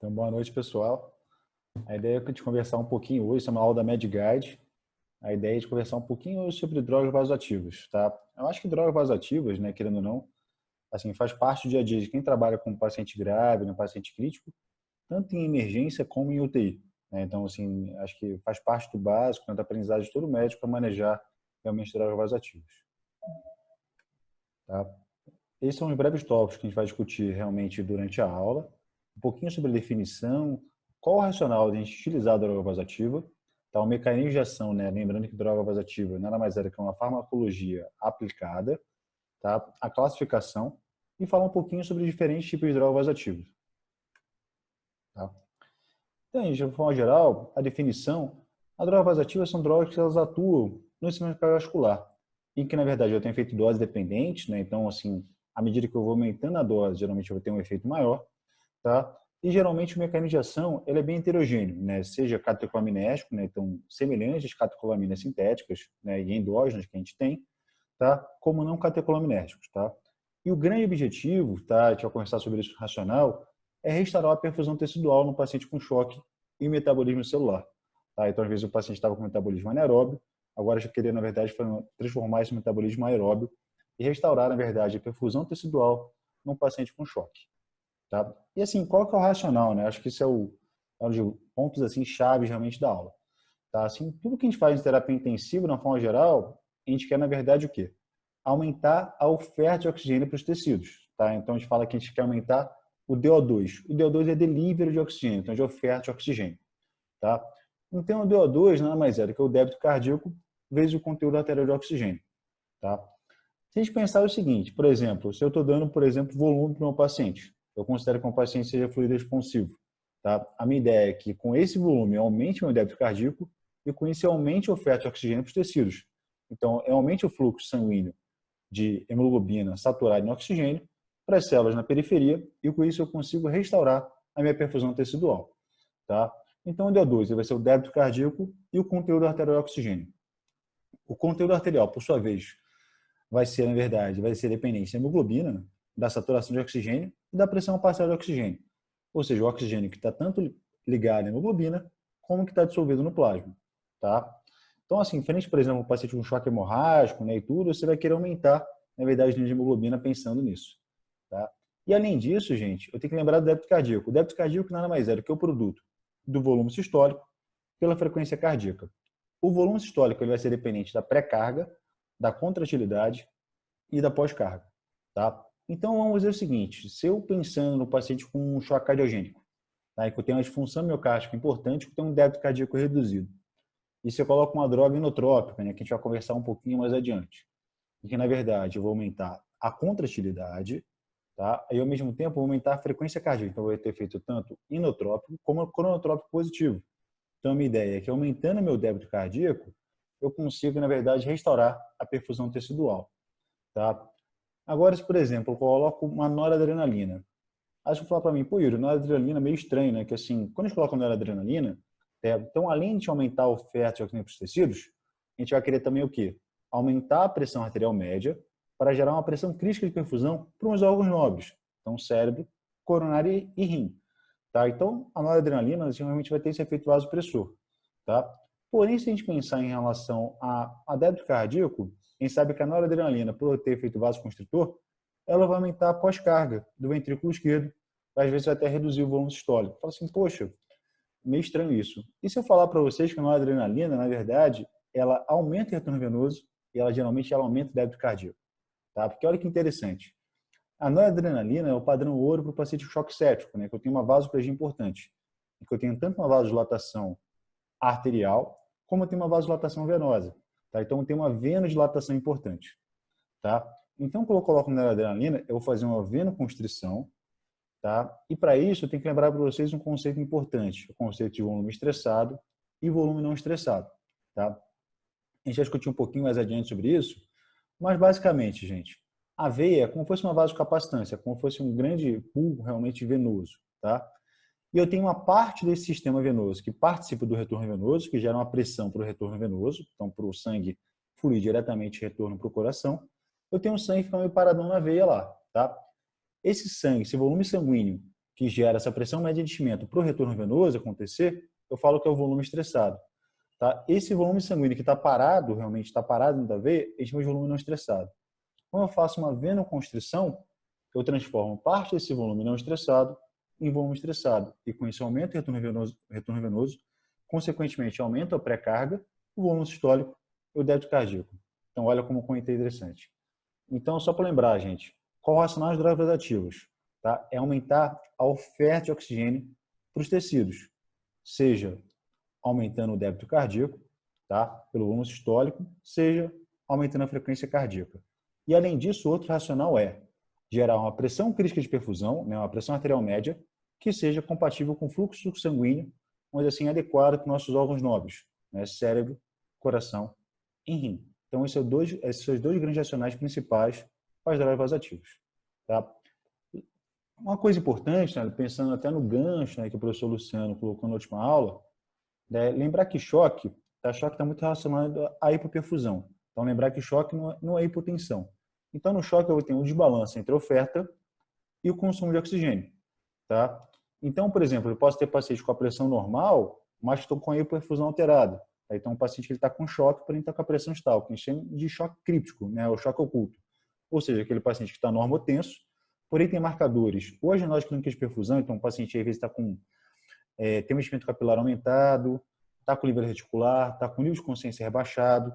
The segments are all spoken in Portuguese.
Então, boa noite, pessoal. A ideia é a gente conversar um pouquinho hoje, isso é uma aula da MedGuide. A ideia é de conversar um pouquinho hoje sobre drogas vasoativas, tá? Eu acho que drogas vasoativas, né, querendo ou não, assim, faz parte do dia a dia de quem trabalha com paciente grave, né, paciente crítico, tanto em emergência como em UTI, né? Então, assim, acho que faz parte do básico, né, da aprendizagem de todo médico para manejar realmente drogas vasoativas, tá? Esses são os breves tópicos que a gente vai discutir realmente durante a aula. Um pouquinho sobre a definição, qual o racional de a gente utilizar a droga vasoativa, tá? O mecanismo de ação, né? Lembrando que droga vasoativa nada mais é do que uma farmacologia aplicada, tá? A classificação e falar um pouquinho sobre os diferentes tipos de drogas vasoativas, tá? Então, de forma geral, a definição, as drogas vasoativas são drogas que elas atuam no sistema cardiovascular e que, na verdade, eu tenho efeito dose dependente, né? Então, assim, à medida que eu vou aumentando a dose, geralmente eu vou ter um efeito maior, tá? E geralmente o mecanismo de ação ele é bem heterogêneo, né? Seja catecolaminérgico, né? Então semelhante às catecolaminas sintéticas, né? E endógenas que a gente tem, tá? Como não catecolaminérgicos, tá? E o grande objetivo, tá? A gente vai conversar sobre isso racional, é restaurar a perfusão tecidual no paciente com choque e metabolismo celular, tá? Então às vezes o paciente estava com metabolismo anaeróbio, agora já queria na verdade transformar esse metabolismo aeróbio e restaurar na verdade a perfusão tecidual num paciente com choque. Tá? E assim, qual que é o racional, né? Acho que isso é um dos pontos assim chaves realmente da aula. Tá? Assim, tudo que a gente faz em terapia intensiva, na forma geral, a gente quer na verdade o quê? Aumentar a oferta de oxigênio para os tecidos, tá? Então a gente fala que a gente quer aumentar o DO2. O DO2 é delivery de oxigênio, então de oferta de oxigênio, tá? Então o DO2 nada mais é do que o débito cardíaco vezes o conteúdo arterial de oxigênio, tá? Se a gente pensar o seguinte, por exemplo, se eu estou dando, por exemplo, volume para o meu paciente, eu considero que o paciente seja fluido responsivo. Tá? A minha ideia é que com esse volume eu aumente meu débito cardíaco e com isso eu aumente a oferta de oxigênio para os tecidos. Então, eu aumente o fluxo sanguíneo de hemoglobina saturada em oxigênio para as células na periferia e com isso eu consigo restaurar a minha perfusão tecidual. Tá? Então, o DO2 vai ser o débito cardíaco e o conteúdo arterial de oxigênio. O conteúdo arterial, por sua vez, vai ser, na verdade, vai ser dependente da hemoglobina, da saturação de oxigênio e da pressão parcial de oxigênio. Ou seja, o oxigênio que está tanto ligado à hemoglobina, como que está dissolvido no plasma. Tá? Então, assim, frente, por exemplo, um paciente com choque hemorrágico, né, e tudo, você vai querer aumentar, na verdade, o nível de hemoglobina pensando nisso. Tá? E, além disso, gente, eu tenho que lembrar do débito cardíaco. O débito cardíaco nada mais é do que o produto do volume sistólico pela frequência cardíaca. O volume sistólico ele vai ser dependente da pré-carga, da contratilidade e da pós-carga, tá? Então, vamos dizer o seguinte, se eu pensando no paciente com um choque cardiogênico, tá? E que eu tenho uma disfunção miocárdica importante, que tem um débito cardíaco reduzido, e se eu coloco uma droga inotrópica, né, que a gente vai conversar um pouquinho mais adiante, e que, na verdade, eu vou aumentar a contratilidade, tá? E, ao mesmo tempo, vou aumentar a frequência cardíaca, então eu vou ter efeito tanto inotrópico como cronotrópico positivo. Então, a minha ideia é que, aumentando meu débito cardíaco, eu consigo, na verdade, restaurar a perfusão tecidual. Tá? Agora, se, por exemplo, eu coloco uma noradrenalina, acho que falar para mim, pô, Yuri, noradrenalina é meio estranho, né? Que assim, quando a gente coloca noradrenalina, então, além de aumentar a oferta de oxigênio para os tecidos, a gente vai querer também o quê? Aumentar a pressão arterial média para gerar uma pressão crítica de perfusão para os órgãos nobres, então cérebro, coronária e rim. Tá? Então, a noradrenalina geralmente vai ter esse efeito vasopressor. Tá? Porém, se a gente pensar em relação a débito cardíaco, a gente sabe que a noradrenalina, por ter efeito vasoconstritor, ela vai aumentar a pós-carga do ventrículo esquerdo, às vezes vai até reduzir o volume sistólico. Fala assim, poxa, meio estranho isso. E se eu falar para vocês que a noradrenalina, na verdade, ela aumenta o retorno venoso e ela geralmente ela aumenta o débito cardíaco. Tá? Porque olha que interessante. A noradrenalina é o padrão ouro para o paciente com choque séptico, né? Que eu tenho uma vasopresia importante. Que eu tenho tanto uma vasodilatação arterial, como eu tenho uma vasodilatação venosa. Tá? Então, eu tenho uma venodilatação importante. Tá? Então, quando eu coloco noradrenalina, eu vou fazer uma venoconstrição. Tá? E, para isso, eu tenho que lembrar para vocês um conceito importante. O conceito de volume estressado e volume não estressado. Tá? A gente vai discutir um pouquinho mais adiante sobre isso. Mas, basicamente, gente, a veia é como se fosse uma vasocapacitância, como se fosse um grande pool realmente venoso. Tá? E eu tenho uma parte desse sistema venoso que participa do retorno venoso, que gera uma pressão para o retorno venoso, então para o sangue fluir diretamente retorno para o coração. Eu tenho um sangue que fica meio paradão na veia lá, tá? Esse sangue, esse volume sanguíneo que gera essa pressão média de enchimento para o retorno venoso acontecer, eu falo que é o volume estressado. Tá? Esse volume sanguíneo que está parado, realmente está parado dentro da veia, a gente chama de volume não estressado. Quando eu faço uma venoconstrição, eu transformo parte desse volume não estressado em volume estressado. E com isso aumento o retorno venoso, consequentemente aumento a pré-carga, o volume sistólico e o débito cardíaco. Então olha como é interessante. Então, só para lembrar, gente, qual o racional das drogas vasoativas? Tá? É aumentar a oferta de oxigênio para os tecidos, seja aumentando o débito cardíaco, tá? Pelo volume sistólico, seja aumentando a frequência cardíaca. E, além disso, outro racional é gerar uma pressão crítica de perfusão, né, uma pressão arterial média, que seja compatível com o fluxo sanguíneo, mas assim, adequado para os nossos órgãos nobres, né, cérebro, coração e rim. Então, esses são os dois grandes racionais principais para as drogas vasoativas. Tá? Uma coisa importante, né, pensando até no gancho, né, que o professor Luciano colocou na última aula, né, lembrar que choque está muito relacionado à hipoperfusão. Então, lembrar que choque não é hipotensão. Então, no choque, eu tenho um desbalanço entre a oferta e o consumo de oxigênio. Tá? Então, por exemplo, eu posso ter paciente com a pressão normal, mas estou com a hipoperfusão alterada. Então, um paciente que está com choque, porém está com a pressão estável, que a gente chama de choque críptico, né, o choque oculto. Ou seja, aquele paciente que está normotenso, porém tem marcadores ou agenose clínica de perfusão, então o paciente às vezes está com tem um enchimento capilar aumentado, está com o nível reticular, está com o nível de consciência rebaixado,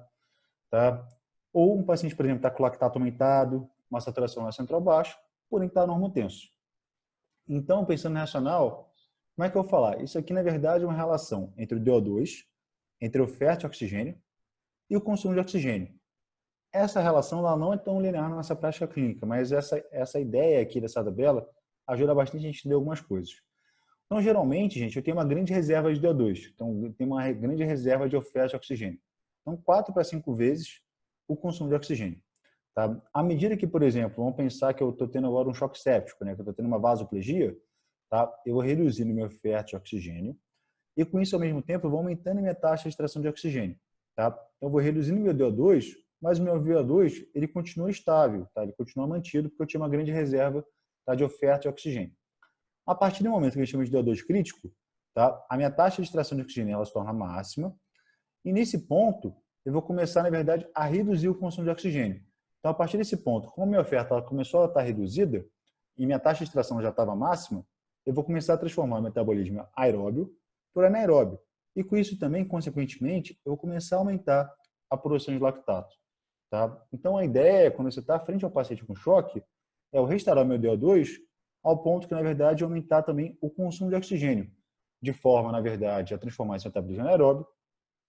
tá? Ou um paciente, por exemplo, está com o lactato aumentado, uma saturação na central baixa, porém está normotenso. Então, pensando no racional, como é que eu vou falar? Isso aqui, na verdade, é uma relação entre o DO2, entre a oferta de oxigênio e o consumo de oxigênio. Essa relação ela não é tão linear na nossa prática clínica, mas essa ideia aqui dessa tabela ajuda bastante a gente entender algumas coisas. Então, geralmente, gente, eu tenho uma grande reserva de DO2. Então, eu tenho uma grande reserva de oferta de oxigênio. Então, 4 para 5 vezes o consumo de oxigênio. Tá? À medida que, por exemplo, vamos pensar que eu estou tendo agora um choque séptico, né? Que eu estou tendo uma vasoplegia, tá? Eu vou reduzindo minha oferta de oxigênio e, com isso, ao mesmo tempo, eu vou aumentando minha taxa de extração de oxigênio. Tá? Então, eu vou reduzindo meu DO2, mas o meu VO2 ele continua estável, tá? Ele continua mantido porque eu tinha uma grande reserva, tá, de oferta de oxigênio. A partir do momento que a gente chama de DO2 crítico, tá? A minha taxa de extração de oxigênio ela se torna máxima e nesse ponto eu vou começar, na verdade, a reduzir o consumo de oxigênio. Então, a partir desse ponto, como a minha oferta ela começou a estar reduzida e minha taxa de extração já estava máxima, eu vou começar a transformar o metabolismo aeróbio por anaeróbio. E com isso também, consequentemente, eu vou começar a aumentar a produção de lactato. Tá? Então, a ideia, quando você está frente ao paciente com choque, é eu restaurar meu DO2 ao ponto que, na verdade, aumentar também o consumo de oxigênio, de forma, na verdade, a transformar esse metabolismo anaeróbio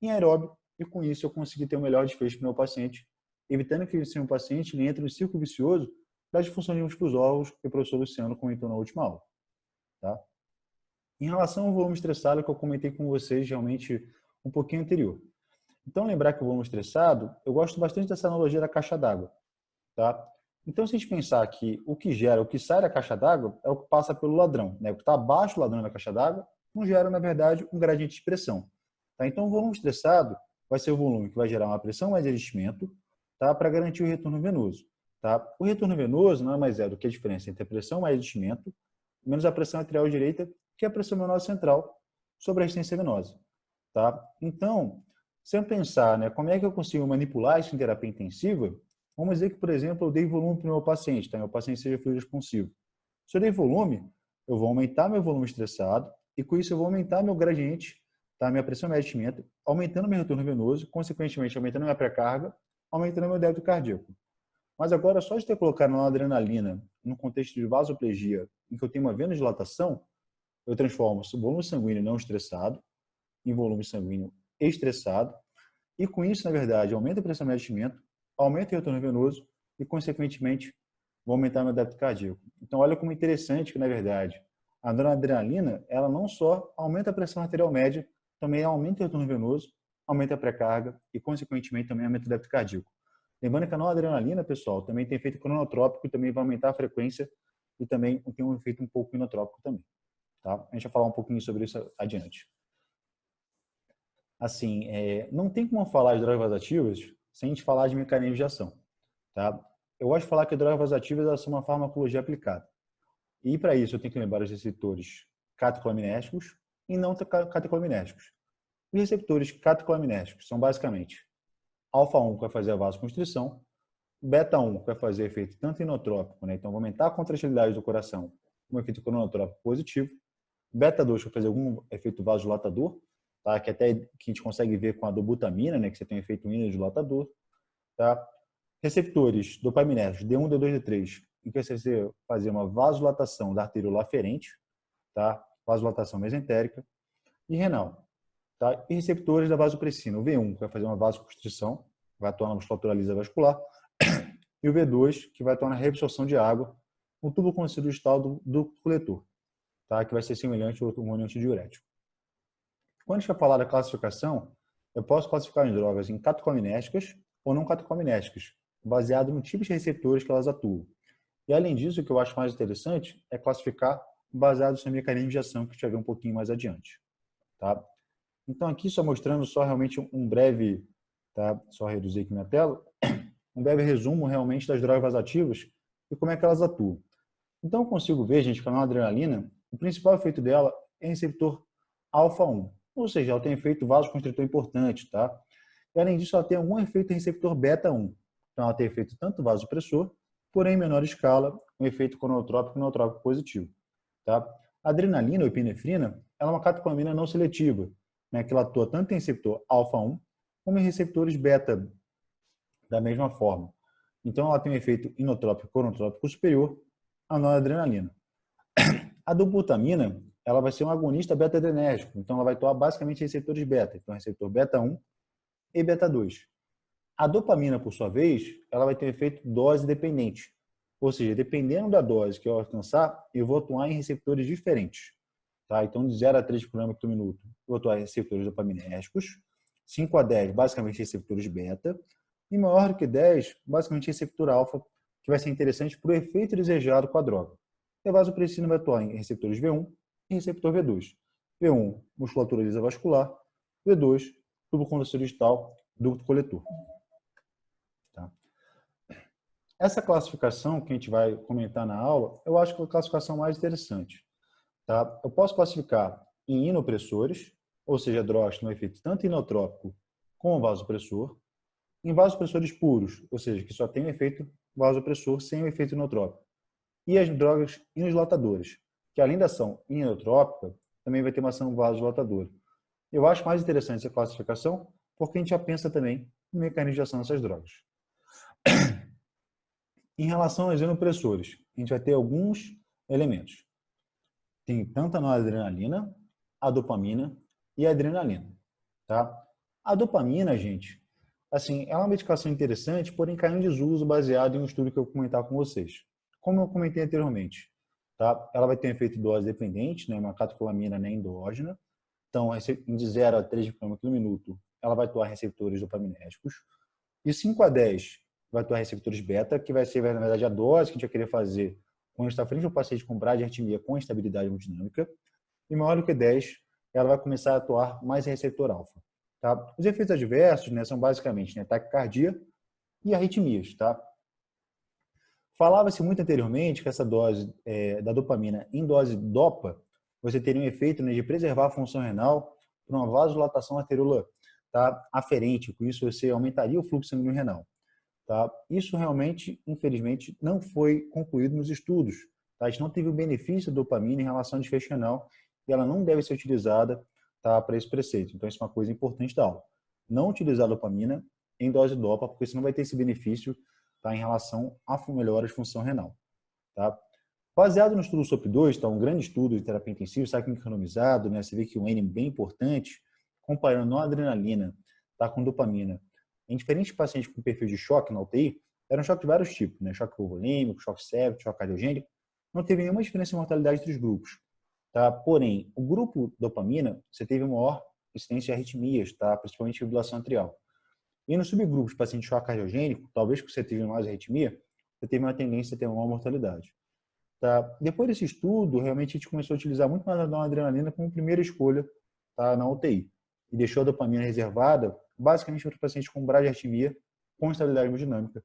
em aeróbio, e com isso eu consegui ter um melhor desfecho para o meu paciente, evitando que esse meu paciente entre no círculo vicioso da disfunção de múltiplos órgãos que o professor Luciano comentou na última aula. Tá? Em relação ao volume estressado, que eu comentei com vocês realmente um pouquinho anterior. Então, lembrar que o volume estressado, eu gosto bastante dessa analogia da caixa d'água. Tá? Então, se a gente pensar que o que gera, o que sai da caixa d'água é o que passa pelo ladrão. Né? O que está abaixo do ladrão da caixa d'água não gera, na verdade, um gradiente de pressão. Tá? Então, o volume estressado vai ser o volume que vai gerar uma pressão mais de enchimento, tá? Para garantir o retorno venoso. Tá? O retorno venoso nada mais é do que a diferença entre a pressão mais de enchimento menos a pressão arterial direita, que é a pressão venosa central, sobre a resistência venosa. Tá? Então, se eu pensar, né, como é que eu consigo manipular isso em terapia intensiva, vamos dizer que, por exemplo, eu dei volume para o meu paciente, tá? Meu paciente seja fluido responsivo. Se eu dei volume, eu vou aumentar meu volume estressado e, com isso, eu vou aumentar meu gradiente, tá? Minha pressão média de enchimento, aumentando meu retorno venoso, consequentemente, aumentando minha pré-carga, aumentando meu débito cardíaco. Mas agora, só de ter colocado uma adrenalina no contexto de vasoplegia, em que eu tenho uma venodilatação, eu transformo o volume sanguíneo não estressado em volume sanguíneo estressado, e com isso, na verdade, aumenta a pressão média de enchimento, aumenta o retorno venoso e, consequentemente, vou aumentar meu débito cardíaco. Então, olha como interessante que, na verdade, a noradrenalina, ela não só aumenta a pressão arterial média, também aumenta o retorno venoso, aumenta a pré-carga e, consequentemente, também aumenta o débito cardíaco. Lembrando que a noradrenalina, pessoal, também tem efeito cronotrópico e também vai aumentar a frequência e também tem um efeito um pouco inotrópico também. Tá? A gente vai falar um pouquinho sobre isso adiante. Assim, não tem como falar de drogas vasoativas sem a gente falar de mecanismos de ação. Tá? Eu gosto de falar que drogas vasoativas são uma farmacologia aplicada. E para isso eu tenho que lembrar os receptores catecolaminérgicos e não catecolaminérgicos. Os receptores catecolaminérgicos são basicamente alfa-1, que vai fazer a vasoconstrição, beta-1, que vai fazer efeito tanto inotrópico, né? Então vai aumentar a contratilidade do coração, um efeito cronotrópico positivo, beta-2, que vai fazer algum efeito vasodilatador, tá? Que até que a gente consegue ver com a dobutamina, né? Que você tem um efeito inodilatador, tá? Receptores dopaminérgicos D1, D2, D3, em que você fazer uma vasodilatação da arteriola aferente, tá? Vasodilatação mesentérica, e renal. Tá? E receptores da vasopressina, o V1, que vai fazer uma vasoconstrição, vai atuar na musculatura lisa vascular, e o V2, que vai atuar na reabsorção de água, no tubo conhecido distal do coletor, tá? Que vai ser semelhante ao hormônio antidiurético. Quando a gente vai falar da classificação, eu posso classificar as drogas em catecolinérgicas ou não catecolinérgicas, baseado no tipo de receptores que elas atuam. E além disso, o que eu acho mais interessante é classificar baseado no mecanismo de ação, que a gente vai ver um pouquinho mais adiante. Tá? Então, aqui só mostrando só realmente um breve, tá? Só reduzir aqui minha tela, um breve resumo realmente das drogas vasoativas e como é que elas atuam. Então, eu consigo ver, gente, que a noradrenalina, o principal efeito dela é receptor alfa-1, ou seja, ela tem efeito vasoconstritor importante, tá? E além disso, ela tem algum efeito em receptor beta-1. Então, ela tem efeito tanto vasopressor, porém em menor escala, um efeito conotrópico e neotrópico positivo, tá? A adrenalina ou epinefrina, ela é uma catecolamina não seletiva, né, que ela atua tanto em receptor alfa-1 como em receptores beta da mesma forma. Então, ela tem um efeito inotrópico e conotrópico superior à noradrenalina. A dobutamina, ela vai ser um agonista beta-adrenérgico, então ela vai atuar basicamente em receptores beta, então receptor beta-1 e beta-2. A dopamina, por sua vez, ela vai ter um efeito dose dependente, ou seja, dependendo da dose que eu alcançar, eu vou atuar em receptores diferentes. Tá? Então, de 0 a 3 km por minuto, eu vou atuar em receptores dopaminérgicos, 5 a 10, basicamente receptores beta, e maior do que 10, basicamente receptor alfa, que vai ser interessante para o efeito desejado com a droga. E a vasopressina vai atuar em receptores V1 e receptor V2. V1, musculatura lisa vascular, V2, tubo condutor distal, ducto coletor. Tá? Essa classificação que a gente vai comentar na aula, eu acho que é a classificação mais interessante. Tá? Eu posso classificar em inopressores, ou seja, drogas que têm um efeito tanto inotrópico como vasopressor, em vasopressores puros, ou seja, que só tem um efeito vasopressor sem o efeito inotrópico, e as drogas inodilatadoras, que além da ação inotrópica, também vai ter uma ação vasodilatadora. Eu acho mais interessante essa classificação porque a gente já pensa também no mecanismo de ação dessas drogas. Em relação aos inopressores, a gente vai ter alguns elementos. Tem tanto a noradrenalina, a dopamina e a adrenalina, tá? A dopamina, gente, assim, é uma medicação interessante, porém cai em desuso baseado em um estudo que eu vou comentar com vocês. Como eu comentei anteriormente, tá? Ela vai ter um efeito dose dependente, né? Uma catecolamina né, endógena. Então, de 0 a 3 km por minuto, ela vai atuar em receptores dopaminérgicos. De 5 a 10, vai atuar em receptores beta, que vai ser, na verdade, a dose que a gente vai querer fazer quando está frente ao paciente com bradiarritmia com instabilidade hemodinâmica. E maior do que 10, ela vai começar a atuar mais em receptor alfa. Tá? Os efeitos adversos né, são basicamente né, taquicardia e arritmias. Tá? Falava-se muito anteriormente que essa dose da dopamina em dose DOPA, você teria um efeito né, de preservar a função renal por uma vasodilatação arteriolar tá, aferente, com isso você aumentaria o fluxo sanguíneo renal. Tá? Isso realmente, infelizmente, não foi concluído nos estudos. Tá? A gente não teve o benefício da dopamina em relação ao desfecho renal e ela não deve ser utilizada tá, para esse preceito. Então, isso é uma coisa importante da aula. Não utilizar a dopamina em dose DOPA, porque você não vai ter esse benefício tá, em relação à melhora de função renal. Tá? Baseado no estudo SOP2, tá, um grande estudo de terapia intensiva, sabe, randomizado, né? Você vê que um N bem importante, comparando noradrenalina tá, com dopamina em diferentes pacientes com perfil de choque na UTI, era um choque de vários tipos, né? Choque hipovolêmico, choque séptico, choque cardiogênico, não teve nenhuma diferença em mortalidade entre os grupos. Tá? Porém, o grupo dopamina, você teve maior incidência de arritmias, tá? Principalmente fibrilação atrial. E no subgrupo de paciente de choque cardiogênico, talvez porque você teve mais arritmia, você teve uma tendência a ter uma maior mortalidade. Tá? Depois desse estudo, realmente a gente começou a utilizar muito mais a noradrenalina como primeira escolha tá? Na UTI. E deixou a dopamina reservada basicamente para pacientes com bradiarritmia com estabilidade hemodinâmica.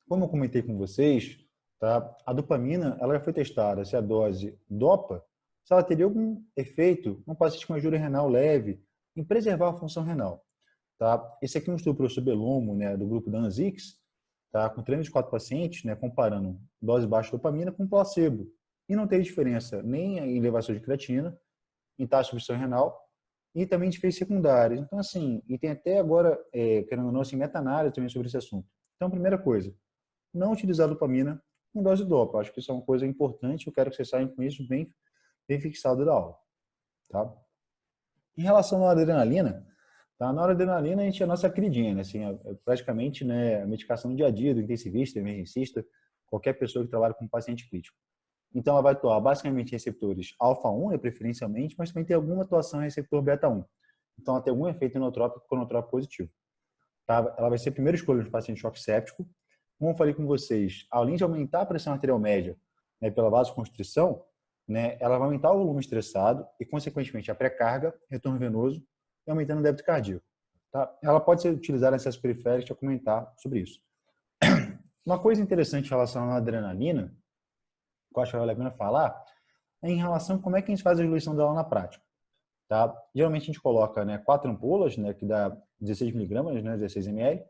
Como eu comentei com vocês, tá? A dopamina, ela já foi testada se a dose dopa, se ela teria algum efeito no paciente com uma injúria renal leve em preservar a função renal, tá? Esse aqui é um estudo do professor Bellomo, né, do grupo da ANSICS, tá? Com 304 pacientes, né, comparando dose baixa de dopamina com placebo. E não teve diferença nem em elevação de creatina, em taxa de função renal, e também de efeitos secundários. Então, assim, e tem até agora, querendo ou não, assim, meta-análise também sobre esse assunto. Então, primeira coisa, não utilizar dopamina em dose dopa. Acho que isso é uma coisa importante, eu quero que vocês saiam com isso bem fixado da aula. Tá? Em relação à adrenalina, tá? Na noradrenalina a gente é a nossa queridinha, né? Assim, é praticamente, né, a medicação do dia a dia do intensivista, do emergencista, qualquer pessoa que trabalha com paciente crítico. Então, ela vai atuar basicamente em receptores alfa-1, né, preferencialmente, mas também tem alguma atuação em receptor beta-1. Então, ela tem algum efeito inotrópico, cronotrópico positivo. Tá? Ela vai ser a primeira escolha de paciente choque séptico. Como eu falei com vocês, além de aumentar a pressão arterial média, né, pela vasoconstrição, né, ela vai aumentar o volume estressado e, consequentemente, a pré-carga, retorno venoso e aumentando o débito cardíaco. Tá? Ela pode ser utilizada em acesso periférico, deixa eu comentar sobre isso. Uma coisa interessante em relação à adrenalina, que eu acho que vale a pena falar, é em relação a como é que a gente faz a diluição dela na prática. Tá? Geralmente a gente coloca, né, 4 ampolas, né, que dá 16 miligramas, né, 16 ml,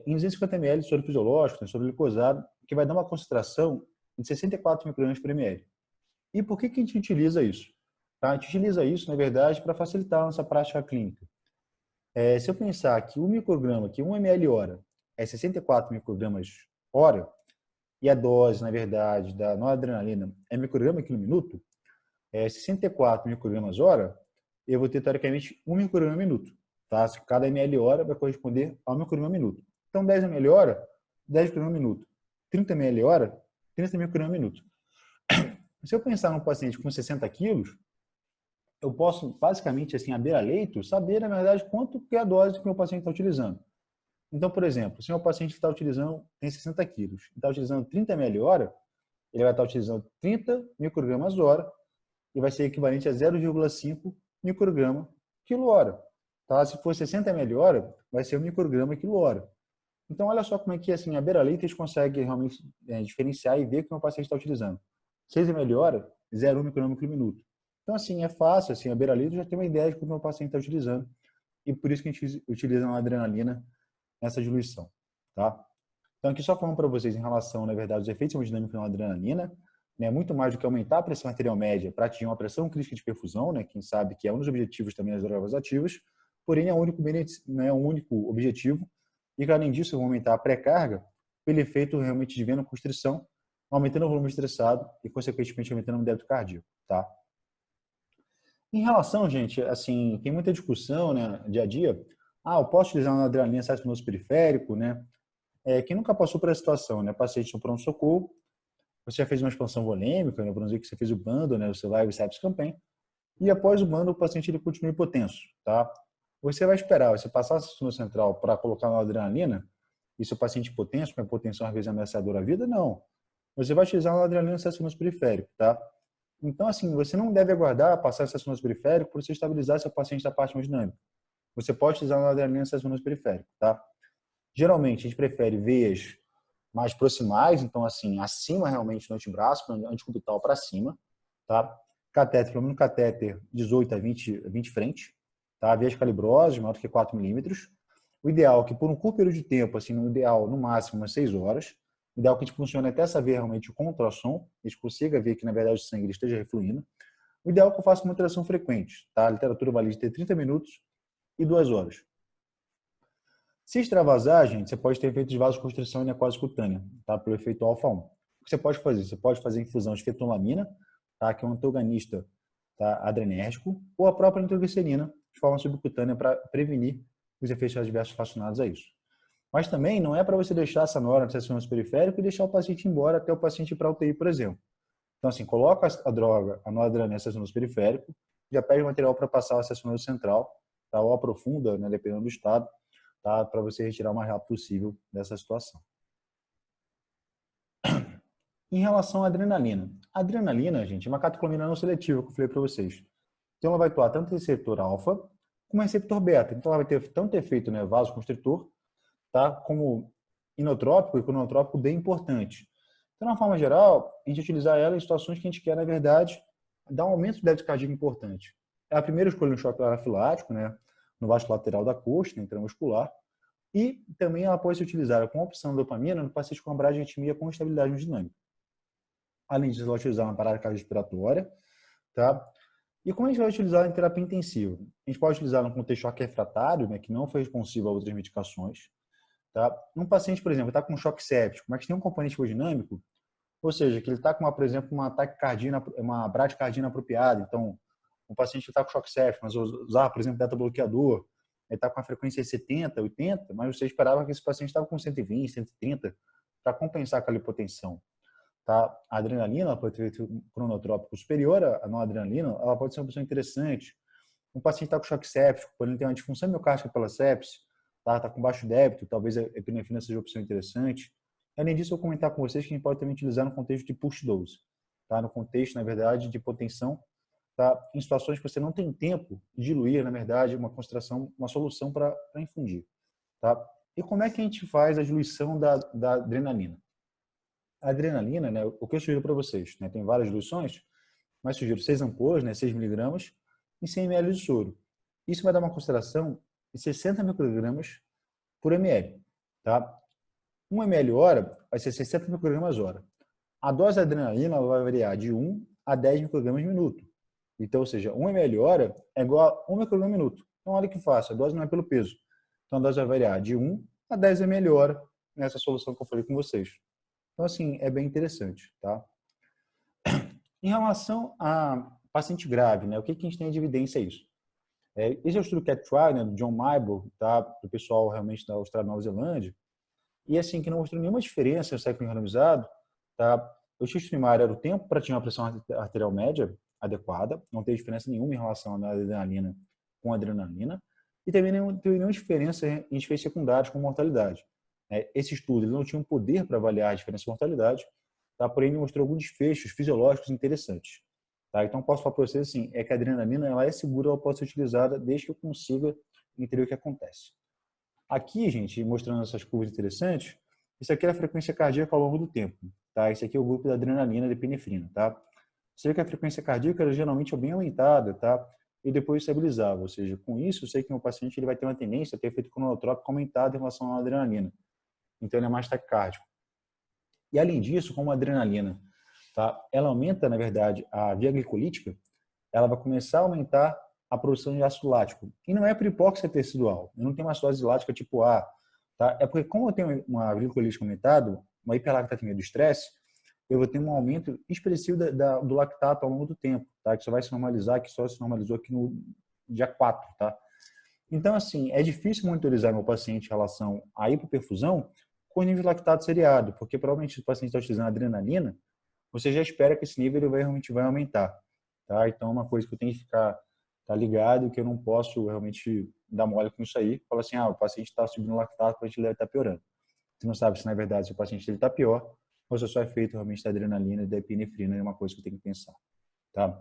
em 250 ml de soro fisiológico, né, soro glicosado, que vai dar uma concentração de 64 microgramas por ml. E por que a gente utiliza isso? Tá? A gente utiliza isso, na verdade, para facilitar a nossa prática clínica. Se eu pensar que 1 micrograma, que 1 ml hora é 64 microgramas hora, e a dose, na verdade, da noradrenalina é micrograma quilo minuto, 64 microgramas hora, eu vou ter, teoricamente, 1 micrograma minuto. Tá? Cada ml hora vai corresponder a 1 micrograma minuto. Então, 10 ml hora, 10 micrograma minuto. 30 ml hora, 30 micrograma minuto. Se eu pensar num paciente com 60 quilos, eu posso, basicamente, assim, à beira-leito, saber, na verdade, quanto que é a dose que o meu paciente está utilizando. Então, por exemplo, se o meu paciente está utilizando, tem 60 quilos, está utilizando 30 ml hora, ele vai estar utilizando 30 microgramas hora e vai ser equivalente a 0,5 micrograma quilo hora. Tá? Se for 60 ml hora, vai ser 1 micrograma quilo hora. Então, olha só como é que, assim, a beira-leite a gente consegue realmente diferenciar e ver o que o meu paciente está utilizando. 6 ml hora, 0,1 micrograma por minuto. Então, assim, é fácil, assim, a beira-leite já tem uma ideia de como o meu paciente está utilizando. E por isso que a gente utiliza uma adrenalina nessa diluição, tá? Então, aqui só falando para vocês em relação, na verdade, aos efeitos hemodinâmicos da adrenalina, né, muito mais do que aumentar a pressão arterial média para atingir uma pressão crítica de perfusão, né, quem sabe que é um dos objetivos também das drogas ativas, porém é o único, né, o único objetivo, e que além disso, vão aumentar a pré-carga pelo efeito realmente de venoconstrição, aumentando o volume estressado e, consequentemente, aumentando o débito cardíaco, tá? Em relação, gente, assim, tem muita discussão, né, dia a dia. Eu posso utilizar uma adrenalina no nosso periférico, né? Quem nunca passou por essa situação, né? Paciente no pronto-socorro, você já fez uma expansão volêmica, né? Vamos dizer que você fez o bando, né? Você vai Sepsis Campaign, e após o bando o paciente ele continua hipotenso, tá? Você vai esperar, você passar a sistema central para colocar uma adrenalina, e se o paciente hipotenso, com a hipotensão às vezes ameaçadora à vida, não. Você vai utilizar uma adrenalina no periférico, tá? Então, assim, você não deve aguardar passar esse acesso periférico para você estabilizar seu paciente da parte hemodinâmica. Você pode utilizar uma adrenalina acesso periférico, tá? Geralmente, a gente prefere veias mais proximais, então, assim, acima realmente do antebraço, antecubital para cima, tá? Catéter, pelo menos catéter 18 a 20 frente, tá? Veias calibrosas, maior do que 4 milímetros. O ideal é que, por um curto período de tempo, assim, no ideal, no máximo, umas 6 horas, o ideal é que a gente funcione até saber realmente com ultrassom, a gente consiga ver que, na verdade, o sangue esteja refluindo. O ideal é que eu faça uma ultrassom frequente, tá? A literatura vale de ter 30 minutos e 2 horas. Se extravasar, gente, você pode ter efeito de vasoconstrição e necrose cutânea, tá? Pelo efeito alfa-1. O que você pode fazer? Você pode fazer infusão de fetolamina, tá? Que é um antagonista, tá? Adrenérgico, ou a própria nitroglicerina, de forma subcutânea, para prevenir os efeitos adversos relacionados a isso. Mas também não é para você deixar essa nora no sistema periférico e deixar o paciente embora até o paciente ir para a UTI, por exemplo. Então, assim, coloca a droga, a noradrenalina no sistema periférico, já pede o material para passar ao sistema central, tá? Ou aprofunda, né, dependendo do estado, tá? Para você retirar o mais rápido possível dessa situação. Em relação à adrenalina. A adrenalina, gente, é uma catecolamina não seletiva, que eu falei para vocês. Então, ela vai atuar tanto em receptor alfa como em receptor beta. Então, ela vai ter tanto efeito, né, vasoconstritor, tá? Como inotrópico e cronotrópico bem importante. Então, de uma forma geral, a gente utilizar ela em situações que a gente quer, na verdade, dar um aumento do débito cardíaco importante. É a primeira escolha no choque anafilático, né, no vaso lateral da coxa, na intramuscular, e também ela pode ser utilizada com opção de dopamina no paciente com bradiarritmia com estabilidade hemodinâmica. Além disso, ela vai utilizar uma parada cardiorrespiratória, tá? E como a gente vai utilizar em terapia intensiva? A gente pode utilizar no contexto choque refratário, né, que não foi responsivo a outras medicações, tá? Um paciente, por exemplo, está com choque séptico, mas tem um componente hemodinâmico, ou seja, que ele está com, por exemplo, uma taquicardia, uma bradicardia inapropriada. Então, um paciente que está com choque séptico, mas usar, por exemplo, beta-bloqueador, ele está com a frequência de 70, 80, mas você esperava que esse paciente estava com 120, 130, para compensar aquela hipotensão. Tá? A adrenalina ela pode ter efeito cronotrópico superior à noradrenalina, ela pode ser uma opção interessante. Um paciente está com choque séptico, por ele ter uma disfunção miocárdica pela sepse, tá com baixo débito, talvez a epinefrina seja uma opção interessante. Além disso, eu vou comentar com vocês que a gente pode também utilizar no contexto de push dose, tá? No contexto, na verdade, de hipotensão, tá? Em situações que você não tem tempo de diluir, na verdade, uma concentração, uma solução para infundir, tá? E como é que a gente faz a diluição da adrenalina? A adrenalina, né, o que eu sugiro para vocês, né, tem várias diluições, mas sugiro 6 ampolas, né, 6 miligramas, em 100 ml de soro. Isso vai dar uma concentração de 60 microgramas por ml. Tá? 1 ml hora vai ser 60 microgramas hora. A dose da adrenalina vai variar de 1 a 10 microgramas minuto. Então, ou seja, 1 ml hora é igual a 1 micrograma minuto. Então, olha que fácil, a dose não é pelo peso. Então, a dose vai variar de 1 a 10 ml hora nessa solução que eu falei com vocês. Então, assim, é bem interessante, tá? Em relação a paciente grave, né? O que a gente tem de evidência é isso? Esse é o estudo CAT Trial, né, do John Maibo, tá? Do pessoal realmente da Austrália e Nova Zelândia. E, assim, que não mostrou nenhuma diferença no século randomizado, tá? O X primário era o tempo para atingir uma pressão arterial média adequada, não teve diferença nenhuma em relação à adrenalina com adrenalina, e também não teve nenhuma diferença em efeitos secundários com mortalidade. Esse estudo ele não tinha um poder para avaliar a diferença de mortalidade, tá? Porém, ele mostrou alguns desfechos fisiológicos interessantes. Tá? Então, posso falar para vocês assim, que a adrenalina ela é segura, ela pode ser utilizada desde que eu consiga entender o que acontece. Aqui, gente, mostrando essas curvas interessantes, isso aqui é a frequência cardíaca ao longo do tempo. Tá? Esse aqui é o grupo da adrenalina e da epinefrina. Tá? Você vê que a frequência cardíaca ela, geralmente é bem aumentada, tá? E depois estabilizava. Ou seja, com isso, eu sei que o paciente ele vai ter uma tendência a ter efeito cronotrópico aumentado em relação à adrenalina. Então, ele é mais taquicárdico. E, além disso, como a adrenalina, tá? Ela aumenta, na verdade, a via glicolítica, ela vai começar a aumentar a produção de ácido lático. E não é por hipóxia tecidual. Eu não tenho uma acidose lática tipo A. Tá? É porque, como eu tenho uma glicolítica aumentada, uma hiperlactatemia do estresse, eu vou ter um aumento expressivo do lactato ao longo do tempo, tá? Que só vai se normalizar, que só se normalizou aqui no dia 4, tá? Então, assim, é difícil monitorizar meu paciente em relação à hipoperfusão com nível de lactato seriado, porque provavelmente se o paciente está utilizando adrenalina, você já espera que esse nível ele realmente vai aumentar, tá? Então, é uma coisa que eu tenho que ficar ligado, que eu não posso realmente dar mole com isso aí. Falar assim, o paciente está subindo o lactato, o paciente deve estar piorando. Você não sabe se, na verdade, se o paciente está pior ou se é só efeito realmente da adrenalina e da epinefrina, é uma coisa que eu tenho que pensar, tá?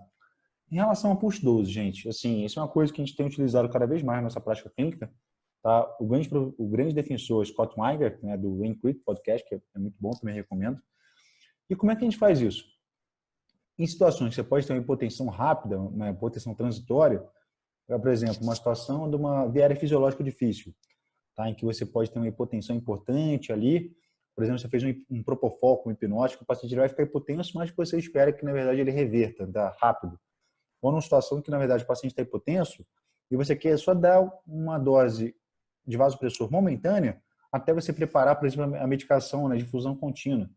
Em relação ao push dose, gente, assim, isso é uma coisa que a gente tem utilizado cada vez mais na nossa prática clínica, tá? O grande defensor Scott Weiger, né, do Wayne Creek Podcast, que é muito bom, também recomendo. E como é que a gente faz isso? Em situações que você pode ter uma hipotensão rápida, uma hipotensão transitória, por exemplo, uma situação de uma viária fisiológica difícil, tá? Em que você pode ter uma hipotensão importante ali, por exemplo, você fez um propofol com um hipnótico, o paciente vai ficar hipotenso, mas você espera que, na verdade, ele reverta, tá? Rápido. Ou numa situação que, na verdade, o paciente está hipotenso e você quer só dar uma dose de vasopressor momentânea até você preparar, por exemplo, a medicação, né, de difusão contínua.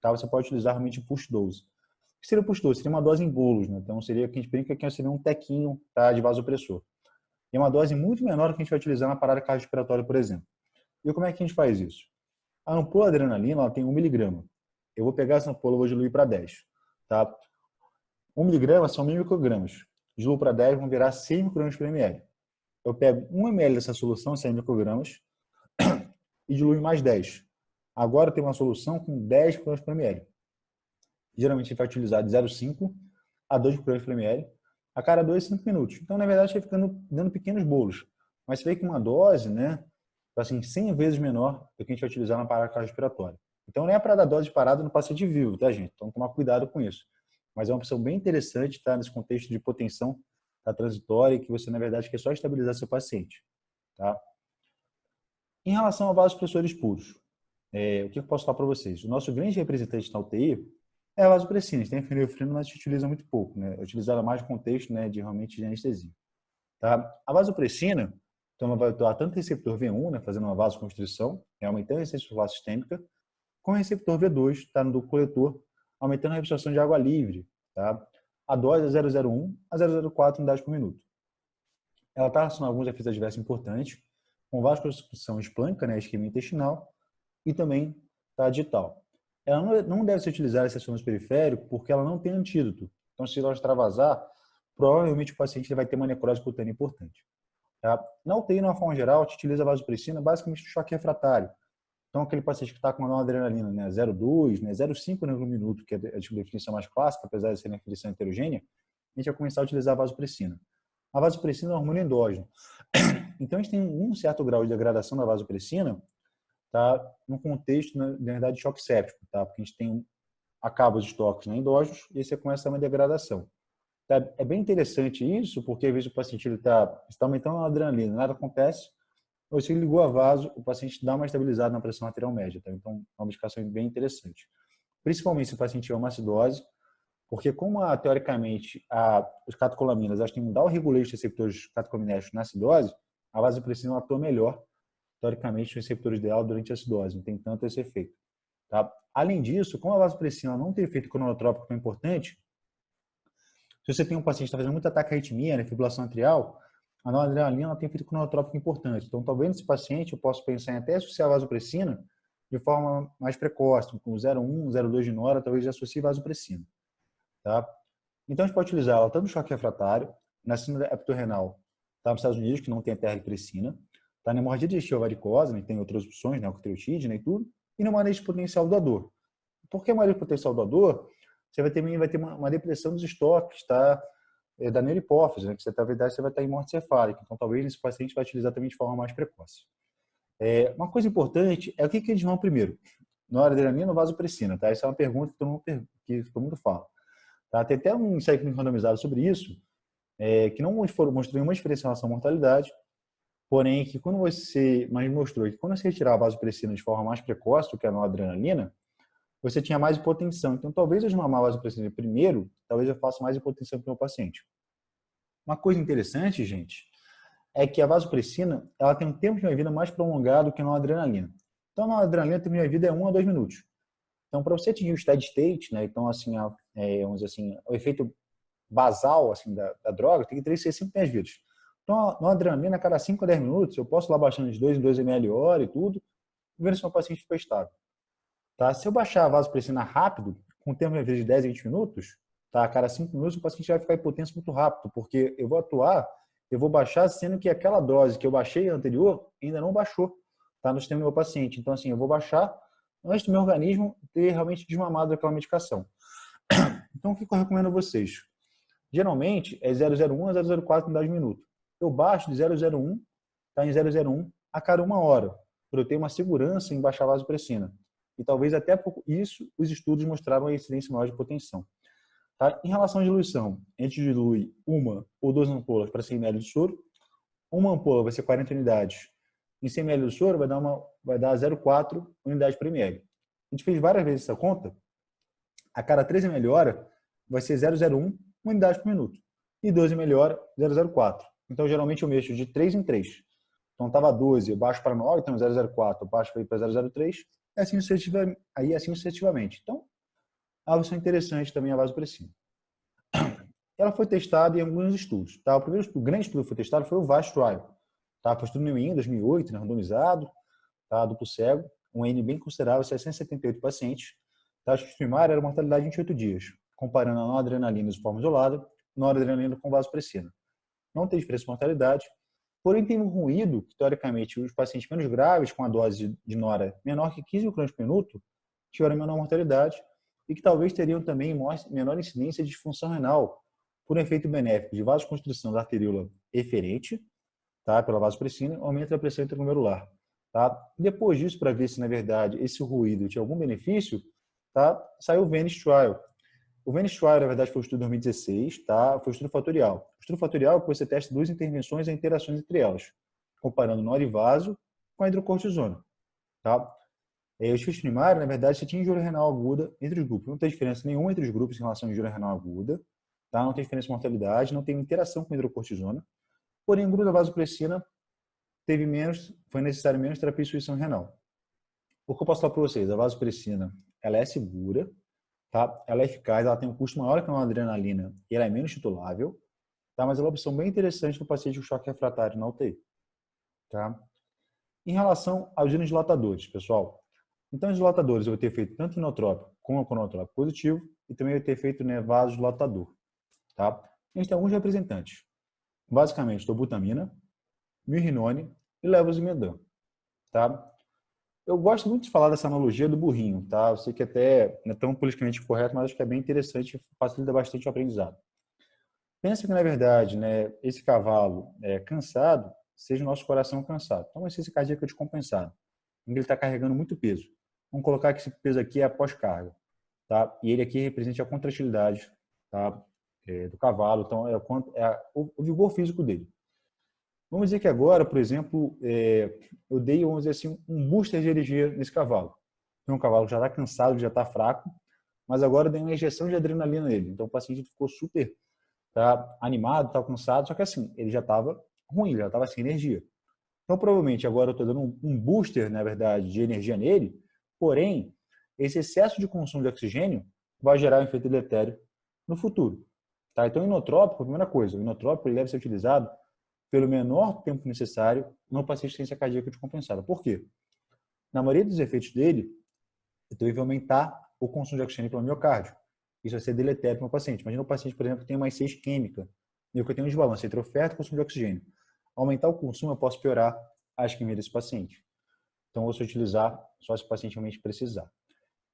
Tá? Você pode utilizar realmente push dose. O que seria push dose? Seria uma dose em bolos, né? Então, seria que a gente brinca que seria um tequinho, tá, de vasopressor. E é uma dose muito menor do que a gente vai utilizar na parada cardiorrespiratória, por exemplo. E como é que a gente faz isso? A ampola de adrenalina ela tem 1 miligrama. Eu vou pegar essa ampola e vou diluir para 10. Tá? 1 miligrama são 1.000 microgramas. Diluo para 10, vão virar 100 microgramas por ml. Eu pego 1 ml dessa solução, 100 microgramas, e diluo em mais 10. Agora eu tenho uma solução com 10 microgramas por ml. Geralmente a gente vai utilizar de 0,5 a 2 microgramas por ml a cada 2 a 5 minutos. Então, na verdade, vai ficando dando pequenos bolos. Mas você vê que uma dose, né, assim, 100 vezes menor do que a gente vai utilizar na parada cardiorrespiratória. Então, não é para dar dose parada no paciente vivo, tá, gente? Então, tomar cuidado com isso. Mas é uma opção bem interessante, tá? Nesse contexto de hipotensão transitória, que você, na verdade, quer só estabilizar seu paciente, tá? Em relação a vasopressores puros, o que eu posso falar para vocês? O nosso grande representante na UTI é a vasopressina. A gente tem a fenilfrina, mas a gente utiliza muito pouco, né? É utilizada mais no contexto, né, de realmente de anestesia. Tá? A vasopressina, então ela vai atuar tanto receptor V1, né, fazendo uma vasoconstrição, aumentando a resistência circular sistêmica, com o receptor V2, tá, no ducto coletor, aumentando a absorção de água livre. Tá? A dose é 0,01 a 0,04 unidades por minuto. Ela está relacionada a alguns efeitos adversos importantes, com vasoconstrição esplânica, né, isquemia intestinal, e também tá, digital. Ela não deve ser utilizada em sessões periféricas porque ela não tem antídoto. Então, se ela extravasar, provavelmente o paciente vai ter uma necrose cutânea importante. Tá? Na UTI, de uma forma geral, a gente utiliza a vasopressina basicamente no choque refratário. Então, aquele paciente que está com uma noradrenalina, né, 0,2, né, 0,5 no minuto, que é a definição mais clássica, apesar de ser uma definição heterogênea, a gente vai começar a utilizar a vasopressina. A vasopressina é um hormônio endógeno. Então, a gente tem um certo grau de degradação da vasopressina, tá, no contexto, na verdade, de choque séptico, tá? Porque a gente tem acaba os estoques, né, endógenos e aí você começa a ter uma degradação. Tá? É bem interessante isso, porque às vezes o paciente está aumentando a adrenalina, nada acontece, você ligou a vaso, o paciente dá uma estabilizada na pressão arterial média. Tá? Então, é uma medicação bem interessante. Principalmente se o paciente tiver uma acidose, porque como teoricamente os catecolaminas elas têm um down-regulation de receptores catecolaminérgicos na acidose, a vasopressina atua melhor, teoricamente, nos receptores dela durante a acidose, não tem tanto esse efeito. Tá? Além disso, como a vasopressina não tem efeito cronotrópico tão importante, se você tem um paciente que está fazendo muita taquiarritmia, né, fibrilação atrial, a noradrenalina tem efeito cronotrópico importante. Então, talvez nesse paciente eu possa pensar em até associar a vasopressina de forma mais precoce, com 0,1, 0,2 de nora, talvez já associe vasopressina. Tá? Então, a gente pode utilizar ela tanto no choque refratário, na síndrome hepatorrenal, tá, nos Estados Unidos, que não tem a terlipressina, tá, na hemorragia digestiva varicosa, né, tem outras opções, né, octreotide, né, e tudo, e no manejo potencial do dor. Por que manejo potencial do dor? Você vai ter uma depressão dos estoques, tá, da neurohipófise, né, que você, na verdade, você vai estar em morte cefálica. Então, talvez esse paciente vai utilizar também de forma mais precoce. Uma coisa importante é o que eles vão primeiro, noradrenalina ou vasopressina, tá? Essa é uma pergunta que todo mundo fala. Tá? Tem até um ensaio clínico randomizado sobre isso, que não mostrou nenhuma diferença em relação à mortalidade, porém que mas mostrou que quando você retirar a vasopressina de forma mais precoce do que a noradrenalina, você tinha mais hipotensão. Então, talvez eu desmamar a vasopressina primeiro, talvez eu faça mais hipotensão para o meu paciente. Uma coisa interessante, gente, é que a vasopressina ela tem um tempo de vida mais prolongado que a noradrenalina. Então, a noradrenalina, o tempo de vida é 1 a 2 minutos. Então, para você atingir o steady state, né, então, assim, vamos dizer assim, o efeito basal assim, da droga tem que ser 5 10 vidas. Então, a adrenalina, a cada 5 a 10 minutos, eu posso ir lá baixando de 2 em 2 ml hora e tudo, vendo se o meu paciente ficou estável. Tá? Se eu baixar a vasopressina rápido, com tempo de vida de 10 a 20 minutos, tá? A cada 5 minutos o paciente vai ficar hipotenso muito rápido, porque eu vou baixar, sendo que aquela dose que eu baixei anterior ainda não baixou, tá? No sistema do meu paciente. Então, assim, eu vou baixar antes do meu organismo ter realmente desmamado aquela medicação. Então, o que eu recomendo a vocês? Geralmente é 0,01 a 0,04 unidades por minuto. Eu baixo de 0,01, tá, em 0,01 a cada 1 hora, para eu ter uma segurança em baixar a vasopressina. E talvez até por isso os estudos mostraram a incidência maior de hipotensão. Tá? Em relação à diluição, a gente dilui 1 ou 2 ampolas para 100 ml de soro. Uma ampola vai ser 40 unidades. Em 100 ml de soro vai dar 0,4 unidades por ml. A gente fez várias vezes essa conta. A cada 13 ml hora vai ser 0,01 unidades por minuto. E 12 ml hora, 0,04. Então, geralmente eu mexo de 3 em 3. Então, estava 12, eu baixo para 9, então 0,04, eu baixo para 0,03, e assim sucessivamente. Então, a opção interessante também é a vasopressina. Ela foi testada em alguns estudos. Tá? O grande estudo que foi testado foi o VAST Trial. Tá? Foi estudo em 2008, né? Randomizado, tá? Duplo cego, um N bem considerável, 678 pacientes. A taxa primária era mortalidade de 28 dias, comparando a noradrenalina de forma isolada, noradrenalina com vasopressina. Não tem diferença de mortalidade, porém tem um ruído que, teoricamente, os pacientes menos graves, com a dose de nora menor que 15 microns por minuto, tiveram menor mortalidade e que talvez teriam também menor incidência de disfunção renal, por um efeito benéfico de vasoconstrição da arteríola eferente, tá, pela vasopressina, aumenta a pressão intraglomerular. Tá? Depois disso, para ver se, na verdade, esse ruído tinha algum benefício, tá? Saiu o Venice Trial. O Venice Trial, na verdade, foi um estudo de 2016, tá? Foi um estudo fatorial. O estudo fatorial é que você testa duas intervenções e interações entre elas, comparando norivaso com a hidrocortisona. Tá? O desfecho primário, na verdade, você tinha injúria renal aguda entre os grupos. Não tem diferença nenhuma entre os grupos em relação à injúria renal aguda. Tá? Não tem diferença de mortalidade, não tem interação com a hidrocortisona. Porém, o grupo da vasopressina foi necessário menos terapia de insuficiência renal. O que eu posso falar para vocês? A vasopressina, ela é segura, tá? Ela é eficaz, ela tem um custo maior que a adrenalina e ela é menos titulável, tá? Mas ela é uma opção bem interessante no paciente com choque refratário na UTI, tá? Em relação aos dilatadores, pessoal. Então, os dilatadores eu vou ter feito tanto inotrópico como cronotrópico positivo e também eu vou ter feito vasodilatador, tá? A gente tem alguns representantes. Basicamente, dobutamina, mirrinone e levosimendan, tá? Eu gosto muito de falar dessa analogia do burrinho, tá? Eu sei que até não é tão politicamente correto, mas acho que é bem interessante e facilita bastante o aprendizado. Pensa que, na verdade, né, esse cavalo cansado seja o nosso coração cansado. Então, esse cardíaco descompensado, em que ele está carregando muito peso. Vamos colocar que esse peso aqui é a pós-carga, tá? E ele aqui representa a contratilidade, tá? Do cavalo, então o vigor físico dele. Vamos dizer que agora, por exemplo, eu dei, vamos dizer assim, um booster de energia nesse cavalo. Então, o cavalo já está cansado, já está fraco, mas agora eu dei uma injeção de adrenalina nele. Então, o paciente ficou super animado, está cansado, só que assim, ele já estava ruim, já estava sem energia. Então, provavelmente, agora eu estou dando um booster, na verdade, de energia nele, porém, esse excesso de consumo de oxigênio vai gerar um efeito deletério no futuro. Tá? Então, o inotrópico, a primeira coisa, o inotrópico ele deve ser utilizado pelo menor tempo necessário no paciente de ciência cardíaca descompensada. Por quê? Na maioria dos efeitos dele, eu vou aumentar o consumo de oxigênio pelo miocárdio. Isso vai ser deletério para o paciente. Imagina um paciente, por exemplo, que tem uma I6 química, e eu tenho um desbalanço entre oferta e consumo de oxigênio. Aumentar o consumo, eu posso piorar a isquemia desse paciente. Então, eu vou utilizar só se o paciente realmente precisar.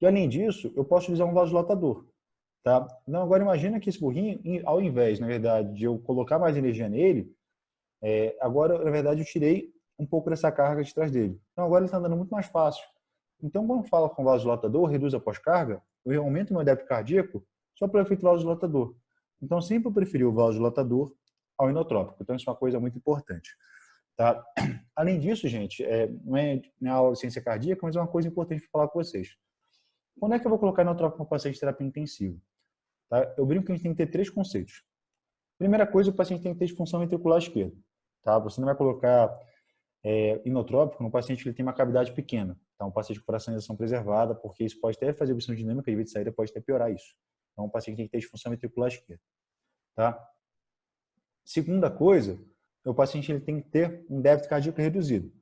E, além disso, eu posso utilizar um vasodilatador. Tá? Então, agora imagina que esse burrinho, ao invés, na verdade, de eu colocar mais energia nele, agora, na verdade, eu tirei um pouco dessa carga de trás dele. Então, agora ele está andando muito mais fácil. Então, quando fala com vasodilatador, reduz a pós-carga, eu aumento o meu débito cardíaco só pelo efeito vasodilatador. Então, sempre eu preferi o vasodilatador ao inotrópico. Então, isso é uma coisa muito importante. Tá? Além disso, gente, não é aula de ciência cardíaca, mas é uma coisa importante para falar com vocês. Quando é que eu vou colocar inotrópico no paciente de terapia intensiva? Tá? Eu brinco que a gente tem que ter 3 conceitos. Primeira coisa, o paciente tem que ter disfunção ventricular esquerda. Tá? Você não vai colocar inotrópico no paciente que ele tem uma cavidade pequena. Tá? Um paciente com fracionalização preservada, porque isso pode até fazer obstrução dinâmica de via de saída, pode até piorar isso. Então, o paciente tem que ter disfunção ventricular esquerda. Tá? Segunda coisa, o paciente ele tem que ter um débito cardíaco reduzido.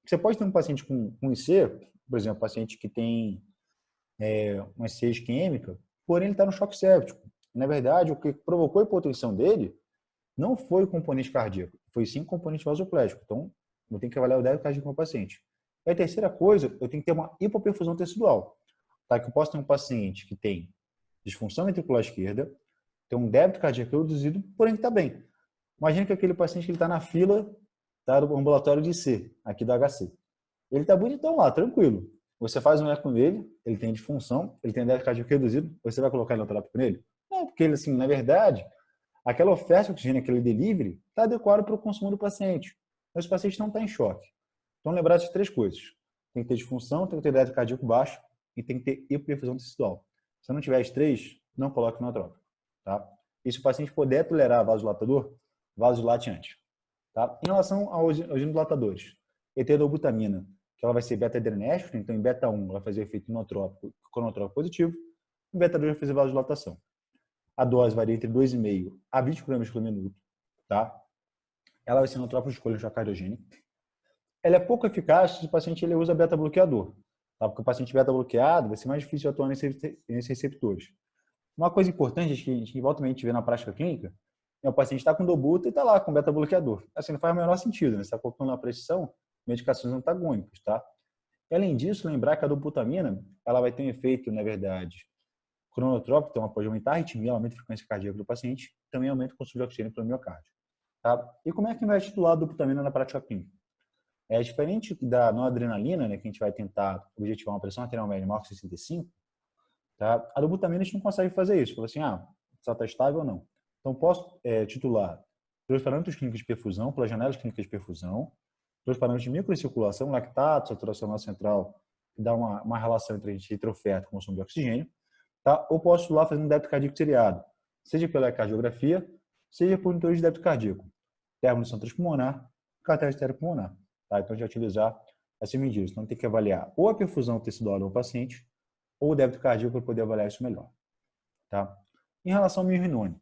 Você pode ter um paciente com IC, por exemplo, um paciente que tem uma IC isquêmica, porém ele está no choque séptico. Na verdade, o que provocou a hipotensão dele não foi o componente cardíaco, foi sim o componente vasoplético. Então, eu tenho que avaliar o débito cardíaco do paciente. E a terceira coisa, eu tenho que ter uma hipoperfusão tecidual. Tá? Que eu posso ter um paciente que tem disfunção ventricular esquerda, tem um débito cardíaco reduzido, porém que está bem. Imagina que aquele paciente que está na fila do ambulatório de C, aqui da HC. Ele está bonitão lá, tranquilo. Você faz um eco nele, ele tem disfunção, ele tem débito cardíaco reduzido, você vai colocar inoterápico nele? Não, porque ele, assim, na verdade, aquela oferta de oxigênio, aquele delivery, está adequado para o consumo do paciente. Mas o paciente não está em choque. Então, lembrar de 3 coisas. Tem que ter disfunção, tem que ter débito cardíaco baixo e tem que ter hipoperfusão tecidual. Se não tiver as 3, não coloque inotrópico. Tá? E se o paciente puder tolerar vasodilatador, vasodilate antes. Tá? Em relação aos dilatadores, eterobutamina, que ela vai ser beta-adrenérgica, então em beta-1 ela vai fazer efeito inotrópico, cronotrópico positivo, em beta-2 vai fazer vasodilatação. A dose varia entre 2,5 a 20 gramas por minuto, tá? Ela vai ser inotrópica de escolha cardiogênica. Ela é pouco eficaz se o paciente ele usa beta-bloqueador, tá? Porque o paciente beta-bloqueado vai ser mais difícil de atuar nesses receptores. Uma coisa importante que a gente volta a vê na prática clínica é o paciente está com dobuta e está lá com beta-bloqueador. Assim, não faz o menor sentido, né? Você está colocando na prescrição medicações antagônicas, tá? E, além disso, lembrar que a dobutamina ela vai ter um efeito, na verdade, cronotrópico, então ela pode aumentar a arritmia, aumenta a frequência cardíaca do paciente, também aumenta o consumo de oxigênio pelo miocárdio. Tá? E como é que vai titular a dobutamina na prática clínica? É diferente da noradrenalina, né, que a gente vai tentar objetivar uma pressão arterial média maior que 65, tá? A dobutamina a gente não consegue fazer isso. Fala assim, se ela está estável ou não. Então, posso titular pelos parâmetros clínicos de perfusão, pelas janelas clínicas de perfusão, pelos parâmetros de microcirculação, lactato, saturação na central, que dá uma relação entre oferta e consumo de oxigênio, tá? Ou posso titular fazendo um débito cardíaco seriado, seja pela cardiografia, seja por monitores de débito cardíaco, termonição transpulmonar, catéter pulmonar. Tá? Então, a gente vai utilizar essas medidas. Então, tem que avaliar ou a perfusão tecidual do paciente, ou o débito cardíaco para poder avaliar isso melhor. Tá? Em relação ao mirrinone.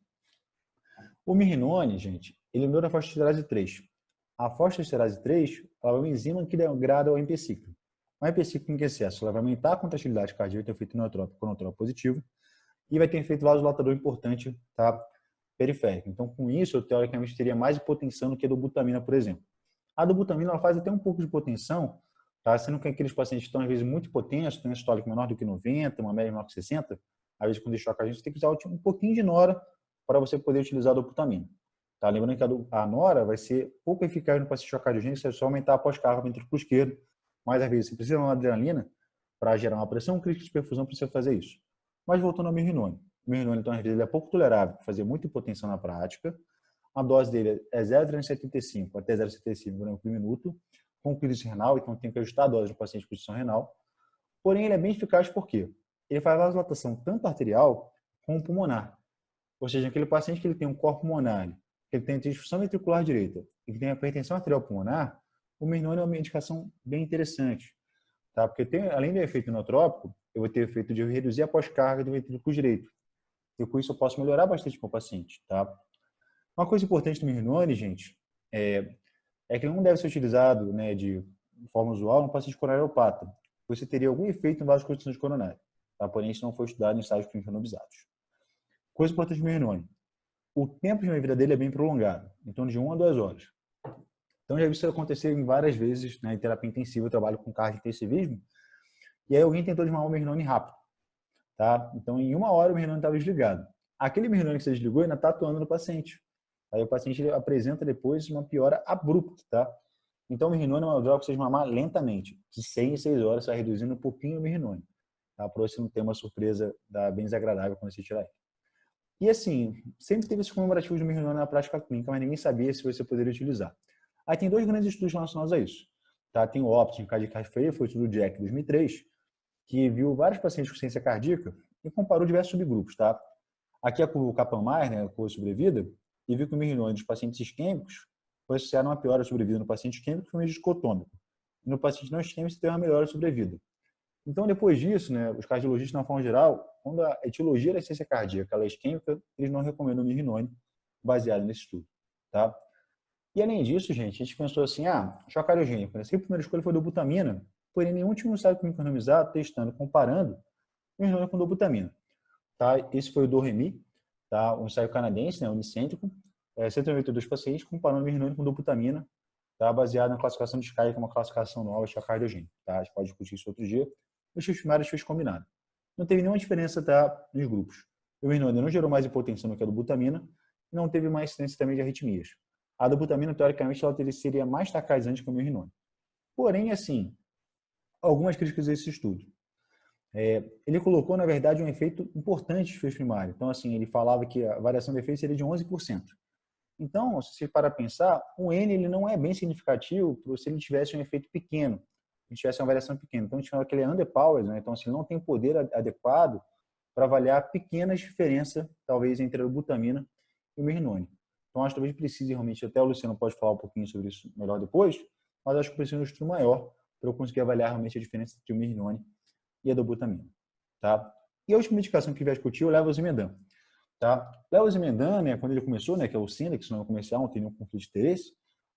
O mirrinone, gente, ele melhora a fosfatase 3. A fosfatase 3 ela é uma enzima que degrada o AMP cíclico. O AMP cíclico em excesso ela vai aumentar a contratilidade cardíaca, tem efeito neutrópico com neutrópico positivo, e vai ter efeito vasodilatador importante, tá? Periférico. Então, com isso, eu teoricamente teria mais hipotensão do que a dobutamina, por exemplo. A dobutamina ela faz até um pouco de hipotensão, tá? Sendo que aqueles pacientes que estão, às vezes, muito hipotensos, têm um histórico menor do que 90, uma média menor que 60, às vezes, quando choca a gente, tem que usar um pouquinho de nora para você poder utilizar a dobutamina. Tá? Lembrando que a nora vai ser pouco eficaz no paciente chocardiogênico, se é só aumentar a pós-carga ventrículo esquerdo. Mas, às vezes, você precisa de uma adrenalina para gerar uma pressão crítica de perfusão para você fazer isso. Mas voltando ao mirrinone. O mirrinone, então, às vezes, ele é pouco tolerável para fazer muita hipotensão na prática. A dose dele é 0,375 até 0,75 gramas por minuto, com clírice renal, então tem que ajustar a dose do paciente com insuficiência renal. Porém, ele é bem eficaz porque ele faz vasodilatação tanto arterial como pulmonar. Ou seja, aquele paciente que ele tem um corpo pulmonar, que ele tem disfunção ventricular direita e que tem a hipertensão arterial pulmonar, o mirrinone é uma medicação bem interessante. Tá? Porque além do efeito inotrópico, eu vou ter o efeito de reduzir a pós-carga do ventrículo direito. E com isso eu posso melhorar bastante o meu paciente. Tá? Uma coisa importante do mirrinone, gente, é que ele não deve ser utilizado, né, de forma usual no paciente coronariopata. Você teria algum efeito no vasoconstrição de coronário. Tá? Porém, isso não foi estudado em estágios clínicos randomizados. Coisa importante do mirrinone. O tempo de vida dele é bem prolongado, em torno de 1 a 2 horas. Então, já vi isso acontecer em várias vezes, né, em terapia intensiva, eu trabalho com cardio-intensivismo, e aí alguém tentou desmamar o mirrinone rápido. Tá? Então, em 1 hora, o mirrinone estava desligado. Aquele mirrinone que você desligou ainda está atuando no paciente. Aí o paciente apresenta depois uma piora abrupta. Tá? Então, o mirrinone é uma droga que você desmamar lentamente. De 6 em 6 horas, você vai reduzindo um pouquinho o mirrinone. Tá? Para você não ter uma surpresa bem desagradável quando você tirar ele. E assim, sempre teve esses comemorativos do mirrinone na prática clínica, mas ninguém sabia se você poderia utilizar. Aí tem 2 grandes estudos relacionados a isso. Tá? Tem o Optum, Cardiac Failure, foi o estudo do Jack, 2003, que viu vários pacientes com ciência cardíaca e comparou diversos subgrupos. Tá? Aqui é o Kaplan-Meier, né, com a sobrevida, e viu que o mirrinone dos pacientes isquêmicos foi associado a uma piora de sobrevida no paciente isquêmico que foi meio dicotômico. E no paciente não isquêmico, você teve uma melhora de sobrevida. Então, depois disso, né, os cardiologistas, na forma geral, quando a etiologia da insuficiência cardíaca ela é isquêmica, eles não recomendam o mirrinone baseado nesse estudo. Tá? E além disso, gente, a gente pensou assim, choque cardiogênico. A primeira escolha foi dobutamina, porém nenhum tinha um ensaio clínico randomizado, testando, comparando o mirrinone com dobutamina. Tá? Esse foi o DOREMI, tá? Um ensaio canadense, né, unicêntrico, 192 pacientes, comparando o mirrinone com dobutamina, tá? Baseado na classificação de SCAI, que é uma classificação nova de choque cardiogênico. Tá? A gente pode discutir isso outro dia. Os primários fez combinado. Não teve nenhuma diferença, tá, nos grupos. O mirrinone não gerou mais hipotensão do que a dobutamina, e não teve mais incidência também de arritmias. A dobutamina, teoricamente, ela seria mais taxazante que o mirrinone. Porém, assim, algumas críticas a esse estudo. Ele colocou, na verdade, um efeito importante de efeito primário. Então, assim, ele falava que a variação de efeito seria de 11%. Então, se você para pensar, o N ele não é bem significativo se ele tivesse um efeito pequeno, se tivesse uma variação pequena. Então, a gente fala que ele é underpowered, né? Então, assim, ele não tem poder adequado para avaliar pequenas diferenças, talvez, entre a dobutamina e o mirrinone. Então, acho que talvez precise realmente, até o Luciano pode falar um pouquinho sobre isso melhor depois, mas acho que precisa de um estudo maior para eu conseguir avaliar realmente a diferença entre o mirrinone e a dobutamina. Tá? E a última medicação que vai discutir é o levosimendan. Tá? Levosimendan, né, quando ele começou, né, que é o Sindex, não é comercial, não tem nenhum conflito de interesse,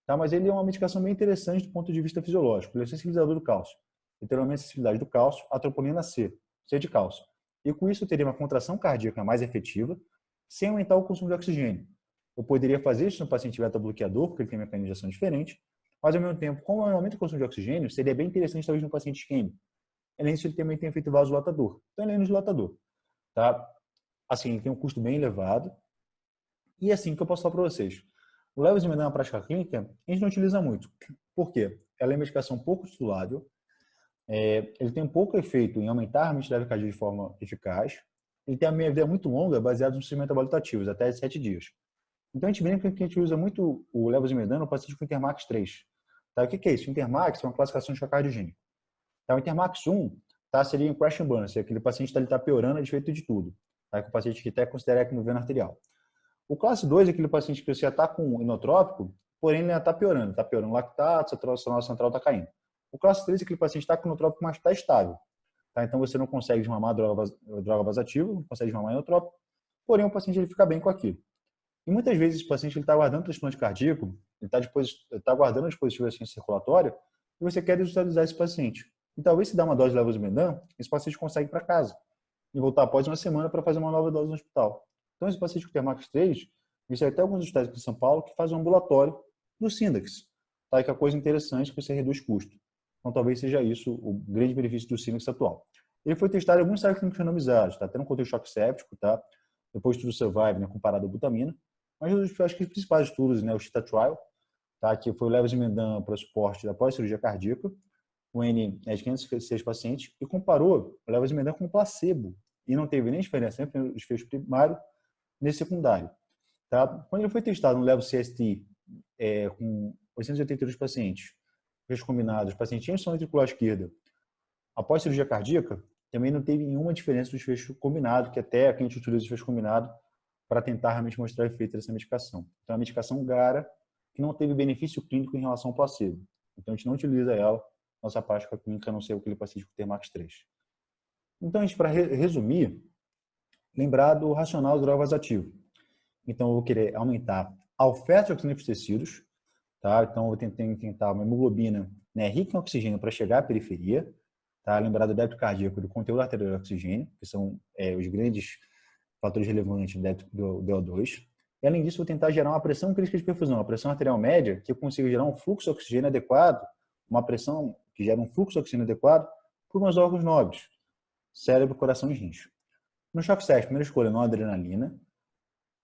tá? Mas ele é uma medicação bem interessante do ponto de vista fisiológico. Ele é sensibilizador do cálcio. Literalmente, a sensibilidade do cálcio a troponina C, C de cálcio. E com isso, eu teria uma contração cardíaca mais efetiva, sem aumentar o consumo de oxigênio. Eu poderia fazer isso no paciente beta-bloqueador, porque ele tem uma mecanismo de ação diferente, mas ao mesmo tempo, como eu aumento o consumo de oxigênio, seria bem interessante talvez no paciente isquêmico. Além disso, ele também tem efeito vasodilatador. Então, ele é vasodilatador. Tá? Assim, ele tem um custo bem elevado. E assim que eu posso falar para vocês. O levosimendan na prática clínica, a gente não utiliza muito. Por quê? ela é uma medicação pouco titulável, ele tem um pouco efeito em aumentar a atividade cardíaca de forma eficaz, ele tem a meia-vida muito longa, baseada nos metabólicos ativos, até 7 dias. Então, a gente brinca que a gente usa muito o levosimendan no paciente com Intermax 3. Tá? O que é isso? O Intermax é uma classificação de choque cardiogênico. Tá? O Intermax 1 seria um crash and burn, se aquele paciente está piorando a despeito de tudo. Tá? Que o paciente que até considera equimoveno arterial. O classe 2 é aquele paciente que você já está com inotrópico, porém ele está piorando. Está piorando o lactato, a saturação central está caindo. O classe 3 é aquele paciente que está com inotrópico, mas está estável. Tá? Então você não consegue desmamar droga vasoativa, não consegue desmamar inotrópico, porém o paciente ele fica bem com aquilo. E muitas vezes esse paciente está aguardando transplante cardíaco, ele está aguardando a dispositivo de assistência circulatória, e você quer visualizar esse paciente. E talvez se dá uma dose de levosimendan, esse paciente consegue ir para casa e voltar após uma semana para fazer uma nova dose no hospital. Então esse paciente com Intermax 3, isso é até alguns hospitais aqui em São Paulo que fazem um ambulatório do Sindax. Tá? E que é a coisa interessante é que você reduz custo. Então talvez seja isso o grande benefício do Sindax atual. Ele foi testado em alguns ensaios clínicos randomizados, tá? Até no contexto choque séptico, tá? Depois do Survive, né, comparado à butamina. Mas eu acho que os principais estudos, né, o Cheetah Trial, tá, que foi o levosimendan para suporte da pós-cirurgia cardíaca, o N é de 506 pacientes, e comparou o levosimendan com placebo, e não teve nem diferença entre o desfecho primário nem secundário. Tá? Quando ele foi testado no Levo CST com 882 pacientes, desfechos combinados, pacientes em insuficiência ventricular esquerda, após cirurgia cardíaca, também não teve nenhuma diferença do desfecho combinado, que até a gente utiliza o desfecho combinado para tentar realmente mostrar o efeito dessa medicação. Então, é uma medicação gara que não teve benefício clínico em relação ao placebo. Então, a gente não utiliza ela, nossa prática clínica, a não ser aquele paciente com Intermax 3. Então, a gente, para resumir, lembrar do racional do droga vasoativa. Então, eu vou querer aumentar a oferta de oxigênio para os tecidos, tá? Então, eu vou tentar uma hemoglobina, né, rica em oxigênio para chegar à periferia, tá? Lembrar do débito cardíaco, do conteúdo arterial de oxigênio, que são os grandes fatores relevantes do DO2. E, além disso, vou tentar gerar uma pressão crítica de perfusão, uma pressão arterial média, que eu consiga gerar um fluxo de oxigênio adequado, uma pressão que gera um fluxo de oxigênio adequado para os meus órgãos nobres, cérebro, coração e rins. No choque séptico, primeira escolha, noradrenalina.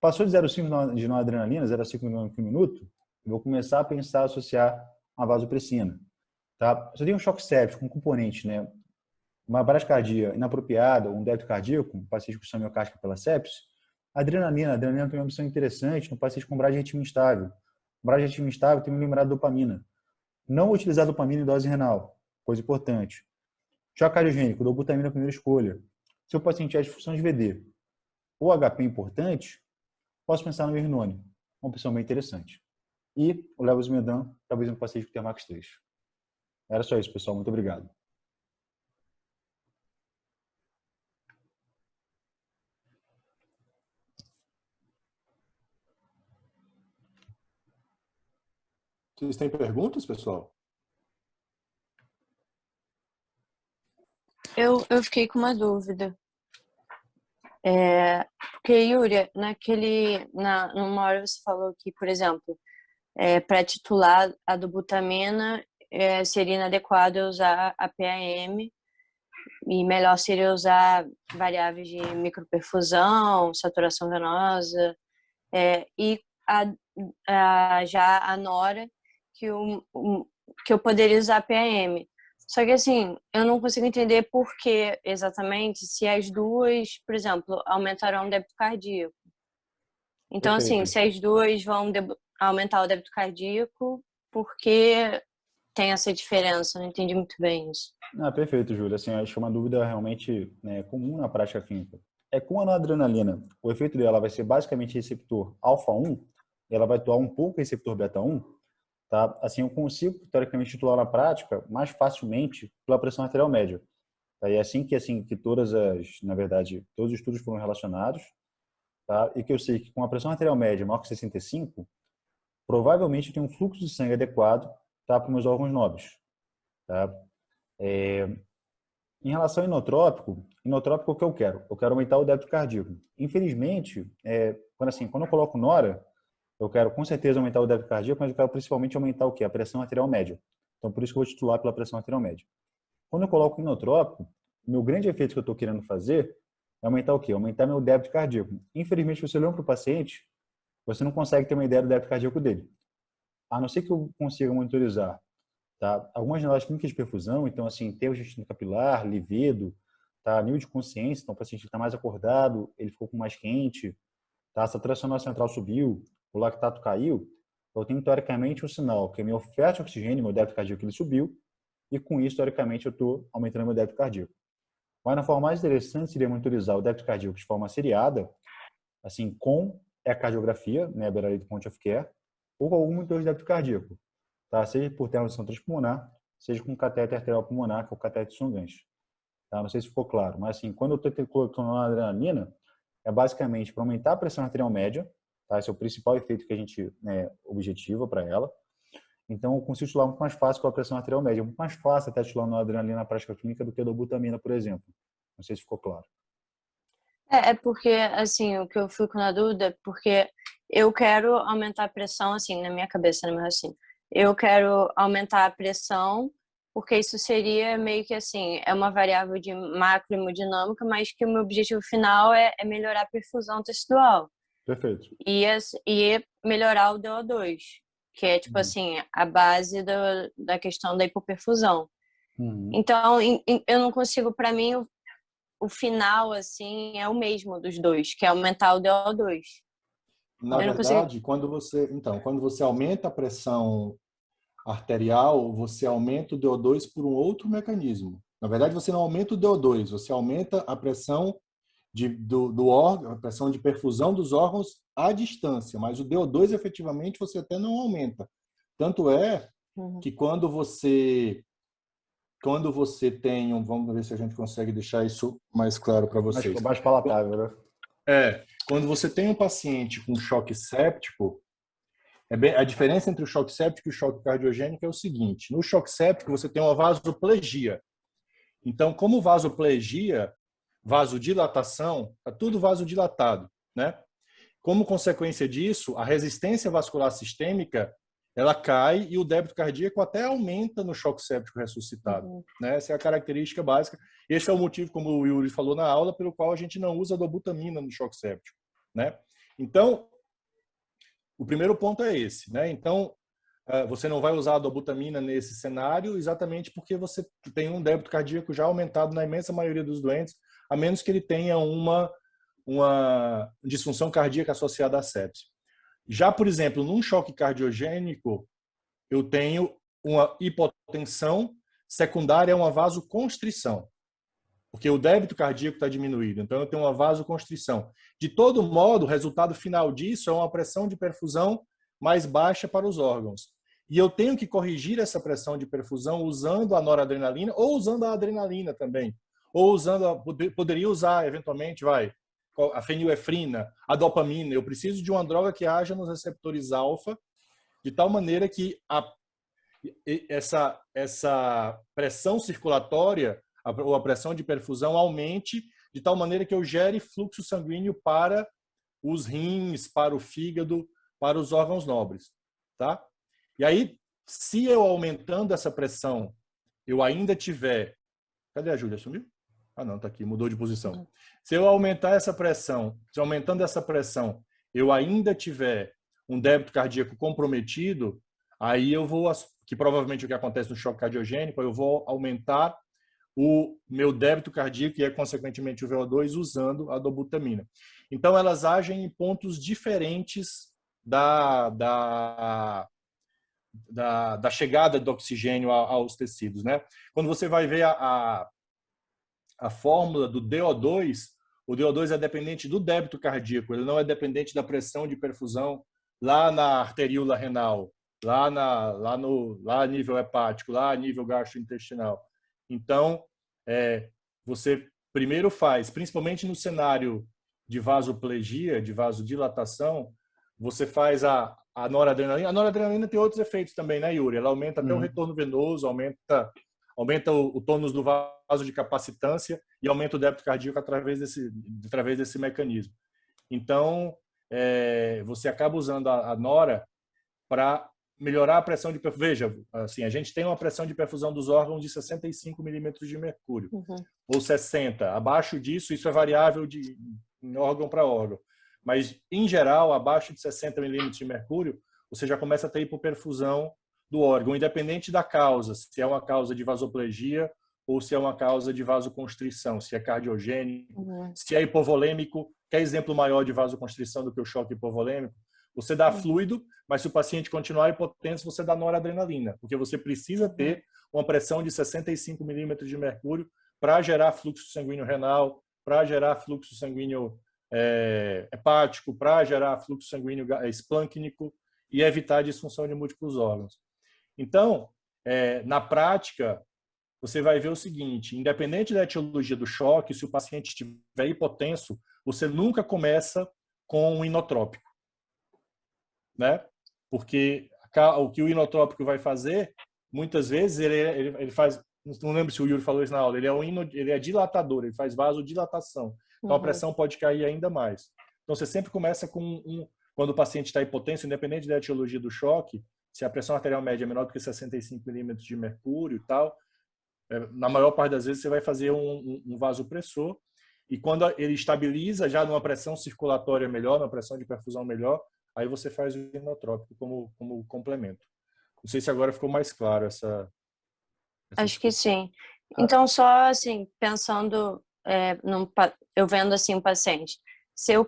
Passou de 0,5 de noradrenalina, 0,5 mg por minuto, eu vou começar a pensar, associar a vasopressina. Tá? Se eu tenho um choque séptico com componente, né, uma bradicardia inapropriada, um débito cardíaco, um paciente com insuficiência miocárdica pela sepsis, a adrenalina tem uma missão interessante no paciente com bradiarritmia instável. Bradiarritmia instável tem me lembrado da dopamina. Não utilizar dopamina em dose renal, coisa importante. Choque cardiogênico, dou butamina primeira escolha. Se o paciente tiver disfunção de VD ou HP importante, posso pensar no Irnone, uma opção bem interessante. E o levosimendan, talvez um paciente com Intermax 3. Era só isso, pessoal. Muito obrigado. Vocês têm perguntas, pessoal? Eu fiquei com uma dúvida. Porque, Yuri, numa hora você falou que, por exemplo, para titular a do butamina, seria inadequado usar a PAM e melhor seria usar variáveis de microperfusão, saturação venosa, e já a Nora, que eu poderia usar a PAM. Só que, assim, eu não consigo entender por que exatamente, se as duas, por exemplo, aumentarão o débito cardíaco. Então, Perfeito. assim, se as duas vão aumentar o débito cardíaco, por que tem essa diferença? Eu não entendi muito bem isso. Perfeito, Júlia. Assim, acho que é uma dúvida realmente, né, comum na prática clínica. Com a noradrenalina, o efeito dela vai ser basicamente receptor alfa-1, e ela vai atuar um pouco receptor beta-1, tá? Assim, eu consigo, teoricamente, titular na prática mais facilmente pela pressão arterial média. Tá? E é assim, que todos os estudos foram relacionados, tá? E que eu sei que com a pressão arterial média maior que 65, provavelmente eu tenho um fluxo de sangue adequado, tá, para os meus órgãos nobres. Tá? Em relação ao inotrópico, o que eu quero? Eu quero aumentar o débito cardíaco. Infelizmente, quando eu coloco Nora, eu quero com certeza aumentar o débito cardíaco, mas eu quero principalmente aumentar o quê? A pressão arterial média. Então, por isso que eu vou titular pela pressão arterial média. Quando eu coloco inotrópico, o meu grande efeito que eu estou querendo fazer é aumentar o quê? Aumentar meu débito cardíaco. Infelizmente, você olhando para o paciente, você não consegue ter uma ideia do débito cardíaco dele. A não ser que eu consiga monitorizar, Tá? Algumas janelas clínicas de perfusão, então, assim, tem o intestino capilar, livedo, tá? Nível de consciência, então o paciente está mais acordado, ele ficou com mais quente, tá? A saturação central subiu, o lactato caiu, eu tenho, teoricamente, um sinal que a minha oferta de oxigênio, meu débito cardíaco, ele subiu, e com isso, teoricamente, eu estou aumentando meu débito cardíaco. Mas, na forma mais interessante, seria monitorizar o débito cardíaco de forma seriada, assim, com ecocardiografia, né, a beira do point of care, ou com algum monitor de débito cardíaco, tá? Seja por termoação transpulmonar, seja com catéter arterial pulmonar, que é o catéter Son-Ganz. Tá? Não sei se ficou claro, mas assim, quando eu estou colocando adrenalina, é basicamente para aumentar a pressão arterial média, tá? Esse é o principal efeito que a gente, né, objetiva para ela. Então, eu consigo estimular muito mais fácil com a pressão arterial média. É muito mais fácil até estimular a adrenalina na prática clínica do que a dobutamina, por exemplo. Não sei se ficou claro. É porque, assim, o que eu fico na dúvida é porque eu quero aumentar a pressão, assim, na minha cabeça, no meu raciocínio. Eu quero aumentar a pressão, porque isso seria meio que, assim, é uma variável de macrohemodinâmica, mas que o meu objetivo final é melhorar a perfusão tecidual. Perfeito. E melhorar o DO2, que é, tipo assim, a base da questão da hipoperfusão. Então, eu não consigo, para mim, o final, assim, é o mesmo dos dois, que é aumentar o DO2. Na verdade, quando você aumenta a pressão arterial, você aumenta o DO2 por um outro mecanismo. Na verdade, você não aumenta o DO2, você aumenta a pressão do órgão, a pressão de perfusão dos órgãos à distância, mas o DO2 efetivamente você até não aumenta. Tanto é que quando você tem vamos ver se a gente consegue deixar isso mais claro para vocês. Mais palatável, né? Quando você tem um paciente com choque séptico, a diferença entre o choque séptico e o choque cardiogênico é o seguinte: no choque séptico você tem uma vasoplegia. Então, como vasoplegia, vasodilatação, está tudo vasodilatado, né? Como consequência disso, a resistência vascular sistêmica ela cai e o débito cardíaco até aumenta no choque séptico ressuscitado. Né? Essa é a característica básica. Esse é o motivo, como o Yuri falou na aula, pelo qual a gente não usa dobutamina no choque séptico. Né? Então, o primeiro ponto é esse. Né? Então, você não vai usar a dobutamina nesse cenário exatamente porque você tem um débito cardíaco já aumentado na imensa maioria dos doentes, a menos que ele tenha uma disfunção cardíaca associada à sepse. Já, por exemplo, num choque cardiogênico, eu tenho uma hipotensão secundária a uma vasoconstrição, porque o débito cardíaco está diminuído, então eu tenho uma vasoconstrição. De todo modo, o resultado final disso é uma pressão de perfusão mais baixa para os órgãos. E eu tenho que corrigir essa pressão de perfusão usando a noradrenalina ou usando a adrenalina também. Ou poderia usar, eventualmente, a fenilefrina, a dopamina. Eu preciso de uma droga que haja nos receptores alfa, de tal maneira que essa pressão circulatória ou a pressão de perfusão aumente, de tal maneira que eu gere fluxo sanguíneo para os rins, para o fígado, para os órgãos nobres. Tá? E aí, se eu aumentando essa pressão, eu ainda tiver... Cadê a Júlia? Sumiu? Ah, não, está aqui, mudou de posição. Se eu aumentar essa pressão, se aumentando essa pressão, eu ainda tiver um débito cardíaco comprometido, aí eu vou, que provavelmente é o que acontece no choque cardiogênico, eu vou aumentar o meu débito cardíaco e, consequentemente, o VO2 usando a dobutamina. Então, elas agem em pontos diferentes da chegada do oxigênio aos tecidos, né? Quando você vai ver a fórmula do DO2, o DO2 é dependente do débito cardíaco, ele não é dependente da pressão de perfusão lá na arteríola renal, lá a nível hepático, lá a nível gastrointestinal. Então, você primeiro faz, principalmente no cenário de vasoplegia, de vasodilatação, você faz a noradrenalina. A noradrenalina tem outros efeitos também, né, Yuri? Ela aumenta até o retorno venoso, aumenta o tônus do vaso de capacitância e aumenta o débito cardíaco através desse mecanismo. Então, você acaba usando a nora para melhorar a pressão de perfusão. Veja, assim, a gente tem uma pressão de perfusão dos órgãos de 65 milímetros de mercúrio, ou 60. Abaixo disso, isso é variável de órgão para órgão. Mas, em geral, abaixo de 60 milímetros de mercúrio, você já começa a ter hipoperfusão do órgão, independente da causa, se é uma causa de vasoplegia ou se é uma causa de vasoconstrição, se é cardiogênico, se é hipovolêmico. Quer exemplo maior de vasoconstrição do que o choque hipovolêmico? Você dá fluido, mas se o paciente continuar hipotenso, você dá noradrenalina, porque você precisa ter uma pressão de 65 milímetros de mercúrio para gerar fluxo sanguíneo renal, para gerar fluxo sanguíneo hepático, para gerar fluxo sanguíneo esplâncnico e evitar a disfunção de múltiplos órgãos. Então, na prática, você vai ver o seguinte, independente da etiologia do choque, se o paciente estiver hipotenso, você nunca começa com um inotrópico, né? Porque o que o inotrópico vai fazer, muitas vezes, ele faz, não lembro se o Yuri falou isso na aula, ele é dilatador, ele faz vasodilatação. Então, a pressão pode cair ainda mais. Então, você sempre começa com quando o paciente está hipotenso, independente da etiologia do choque, se a pressão arterial média é menor do que 65 milímetros de mercúrio e tal, na maior parte das vezes você vai fazer um vasopressor, e quando ele estabiliza já numa pressão circulatória melhor, numa pressão de perfusão melhor, aí você faz o inotrópico como complemento. Não sei se agora ficou mais claro essa Acho que sim. Então, só assim, pensando, eu vendo assim um paciente, se eu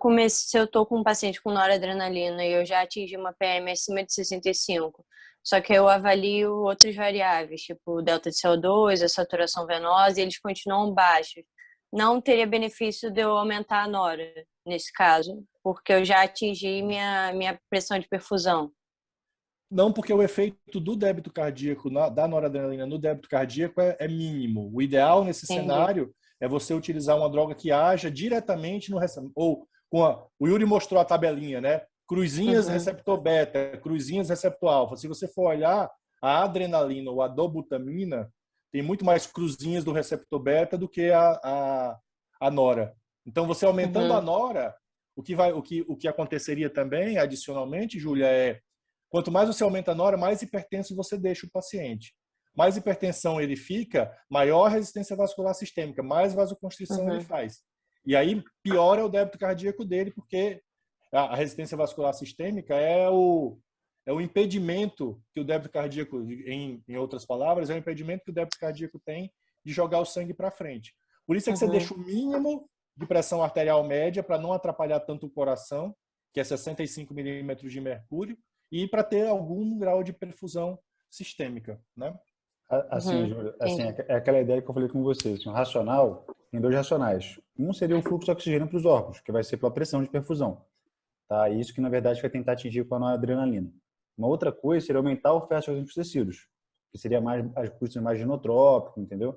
estou com um paciente com noradrenalina e eu já atingi uma PM acima de 65, só que eu avalio outras variáveis, tipo o delta de CO2, a saturação venosa, e eles continuam baixos. Não teria benefício de eu aumentar a nora, nesse caso, porque eu já atingi minha pressão de perfusão. Não, porque o efeito do débito cardíaco, da noradrenalina no débito cardíaco é mínimo. O ideal nesse cenário é você utilizar uma droga que haja diretamente no receptor. Ou o Yuri mostrou a tabelinha, né? Cruzinhas receptor beta, cruzinhas receptor alfa. Se você for olhar, a adrenalina ou a dobutamina tem muito mais cruzinhas do receptor beta do que a nora. Então, você aumentando a nora, o que aconteceria também, adicionalmente, Júlia, quanto mais você aumenta a nora, mais hipertenso você deixa o paciente. Mais hipertensão ele fica, maior resistência vascular sistêmica, mais vasoconstrição ele faz. E aí piora o débito cardíaco dele, porque a resistência vascular sistêmica é o impedimento que o débito cardíaco, em outras palavras, é o impedimento que o débito cardíaco tem de jogar o sangue para frente. Por isso é que você deixa o mínimo de pressão arterial média para não atrapalhar tanto o coração, que é 65 milímetros de mercúrio, e para ter algum grau de perfusão sistêmica, né? Assim, Júlia, assim, é aquela ideia que eu falei com vocês. Assim, o racional tem dois racionais. Um seria o fluxo de oxigênio para os órgãos, que vai ser pela pressão de perfusão. Tá? Isso que, na verdade, vai tentar atingir com a noradrenalina. Uma outra coisa seria aumentar a oferta de oxigênio para os tecidos, que seria mais as custas mais inotrópico, entendeu?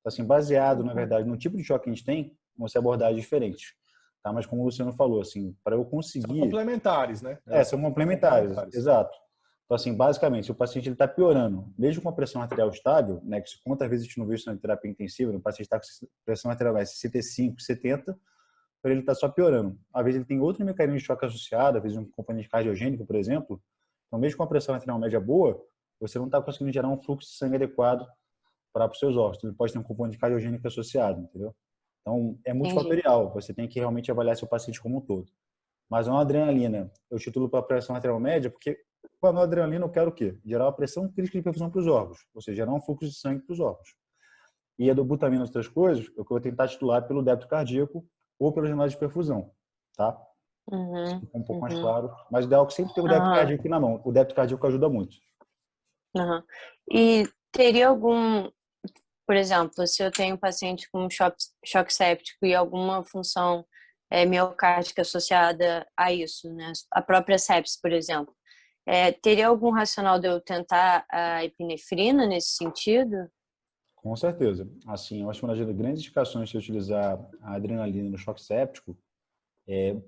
Então, assim, baseado, na verdade, no tipo de choque que a gente tem, vão ser abordagens diferentes. Tá? Mas como o Luciano falou, assim, para eu conseguir... São complementares, né? São complementares, exato. Então, assim, basicamente, se o paciente está piorando, mesmo com a pressão arterial estável, né, que quantas vezes a gente não viu isso na terapia intensiva, o paciente está com pressão arterial 65, 70, para ele está só piorando. Às vezes ele tem outro mecanismo de choque associado, às vezes um componente cardiogênico, por exemplo. Então, mesmo com a pressão arterial média boa, você não está conseguindo gerar um fluxo de sangue adequado para os seus órgãos. Ele pode ter um componente cardiogênico associado, entendeu? Então, é multifatorial. Você tem que realmente avaliar seu paciente como um todo. Mas a adrenalina, eu titulo para pressão arterial média, porque com a adrenalina eu quero o quê? Gerar uma pressão crítica de perfusão para os órgãos, ou seja, gerar um fluxo de sangue para os órgãos. E a dobutamina e outras coisas, eu vou tentar titular pelo débito cardíaco ou pelos renais de perfusão, tá? Fica um pouco mais claro. Mas o ideal é que sempre tem o débito cardíaco na mão. O débito cardíaco ajuda muito. E teria algum, por exemplo, se eu tenho um paciente com choque séptico e alguma função miocárdica associada a isso, né? A própria sepse, por exemplo. Teria algum racional de eu tentar a epinefrina nesse sentido? Com certeza. Assim, eu acho que uma das grandes indicações de utilizar a adrenalina no choque séptico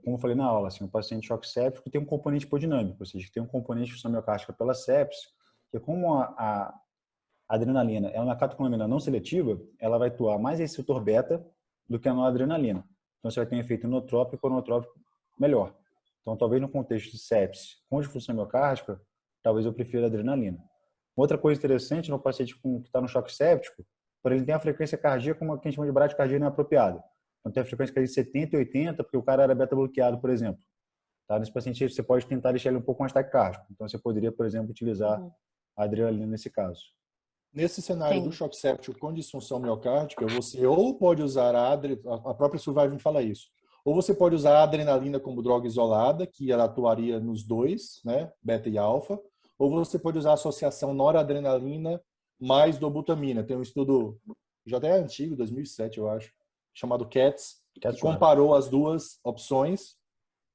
como eu falei na aula, assim, o paciente de choque séptico tem um componente hipodinâmico, ou seja, tem um componente de função miocárdica pela sepse, que como a adrenalina é uma catecolamina não seletiva, ela vai atuar mais em receptor beta do que a noradrenalina. Então, você vai ter um efeito inotrópico ou inotrópico melhor. Então, talvez no contexto de sepse com disfunção miocárdica, talvez eu prefira a adrenalina. Outra coisa interessante no paciente que está no choque séptico, por ele tem a frequência cardíaca como a que a gente chama de bradicardia inapropriada. Então, tem a frequência cardíaca de 70 e 80, porque o cara era beta-bloqueado, por exemplo. Tá? Nesse paciente, você pode tentar deixar ele um pouco mais taquicárdico. Então, você poderia, por exemplo, utilizar a adrenalina nesse caso. Nesse cenário Sim. do choque séptico com disfunção miocárdica, você ou pode usar a própria Survivin fala isso, ou você pode usar a adrenalina como droga isolada, que ela atuaria nos dois, né, beta e alfa, ou você pode usar a associação noradrenalina mais dobutamina. Tem um estudo, já até antigo, 2007, eu acho, chamado CATS, que comparou as duas opções,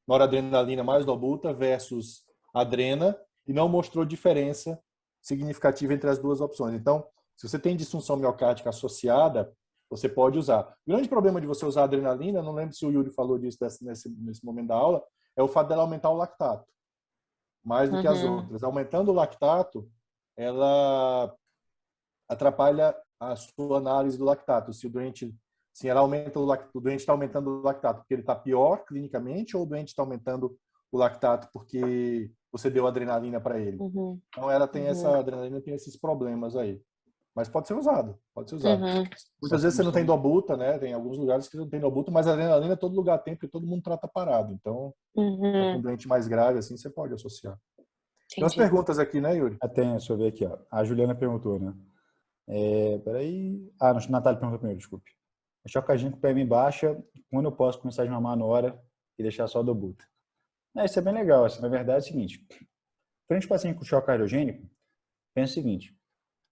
noradrenalina mais dobuta versus adrena, e não mostrou diferença significativa entre as duas opções. Então, se você tem disfunção miocárdica associada, você pode usar. O grande problema de você usar adrenalina, não lembro se o Yuri falou disso nesse momento da aula, é o fato dela aumentar o lactato, mais do que as outras. Aumentando o lactato, ela atrapalha a sua análise do lactato. Se o doente, se ela aumenta o doente está aumentando o lactato porque ele está pior clinicamente, ou o doente está aumentando o lactato porque você deu adrenalina para ele. Então ela tem essa adrenalina tem esses problemas aí. Mas pode ser usado, pode ser usado. Muitas vezes você não tem dobuta, né? Tem alguns lugares que não tem dobuta, mas a adrenalina todo lugar tem, porque todo mundo trata parado. Então, com um doente mais grave assim, você pode associar. Tem umas perguntas aqui, né, Yuri? Tem, deixa eu ver aqui, ó. A Juliana perguntou, né? Peraí. Ah, Natália perguntou primeiro, desculpe. Choque cardíaco com PM baixa, quando eu posso começar a mamar na hora e deixar só a dobuta? Isso é bem legal. Assim, na verdade é o seguinte, frente ao paciente com choque cardiogênico, pensa o seguinte,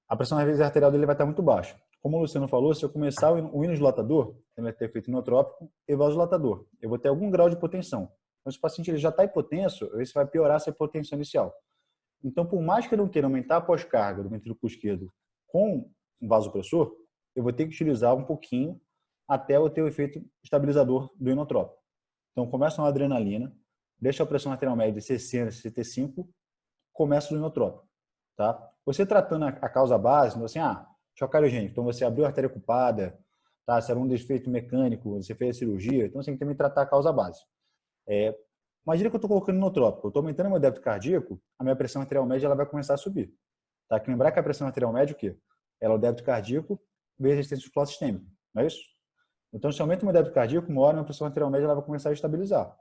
a pressão arterial dele vai estar muito baixa. Como o Luciano falou, se eu começar o inodilatador, ele vai ter efeito inotrópico e vasodilatador. Eu vou ter algum grau de hipotensão. Mas se o paciente ele já está hipotenso, isso vai piorar essa hipotensão inicial. Então, por mais que eu não queira aumentar a pós-carga do ventrículo esquerdo com um vasopressor, eu vou ter que utilizar um pouquinho até eu ter o efeito estabilizador do inotrópico. Então, começa uma adrenalina, deixa a pressão arterial média de 60, 65, começa o inotrópico. Tá? Você tratando a causa base, assim, choque cardiogênico, então você abriu a artéria ocupada, tá? Se era um defeito mecânico, você fez a cirurgia, então você tem que também tratar a causa base. Imagina que eu estou colocando inotrópico, eu estou aumentando meu débito cardíaco, a minha pressão arterial média ela vai começar a subir. Tá? Que lembrar que a pressão arterial média o quê? Ela é o débito cardíaco vezes a resistência muscular sistêmica, não é isso? Então, se eu aumento o meu débito cardíaco, uma hora a minha pressão arterial média ela vai começar a estabilizar.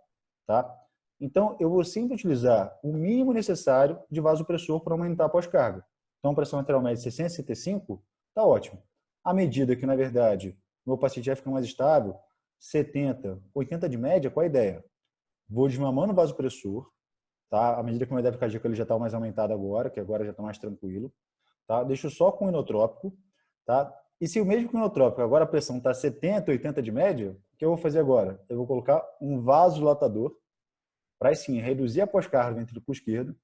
Tá? Então, eu vou sempre utilizar o mínimo necessário de vasopressor para aumentar a pós-carga. Então, a pressão arterial média de 665 está ótimo. À medida que, na verdade, o meu paciente vai ficar mais estável, 70, 80 de média, qual a ideia? Vou desmamando o vasopressor, tá? À medida que o meu débito cardíaco ele já está mais aumentado agora, que agora já está mais tranquilo, tá? Deixo só com o inotrópico, tá? E se o mesmo com o inotrópico, agora a pressão está 70, 80 de média, o que eu vou fazer agora? Eu vou colocar um vasodilatador para, sim, reduzir a pós-carga do ventrículo esquerdo,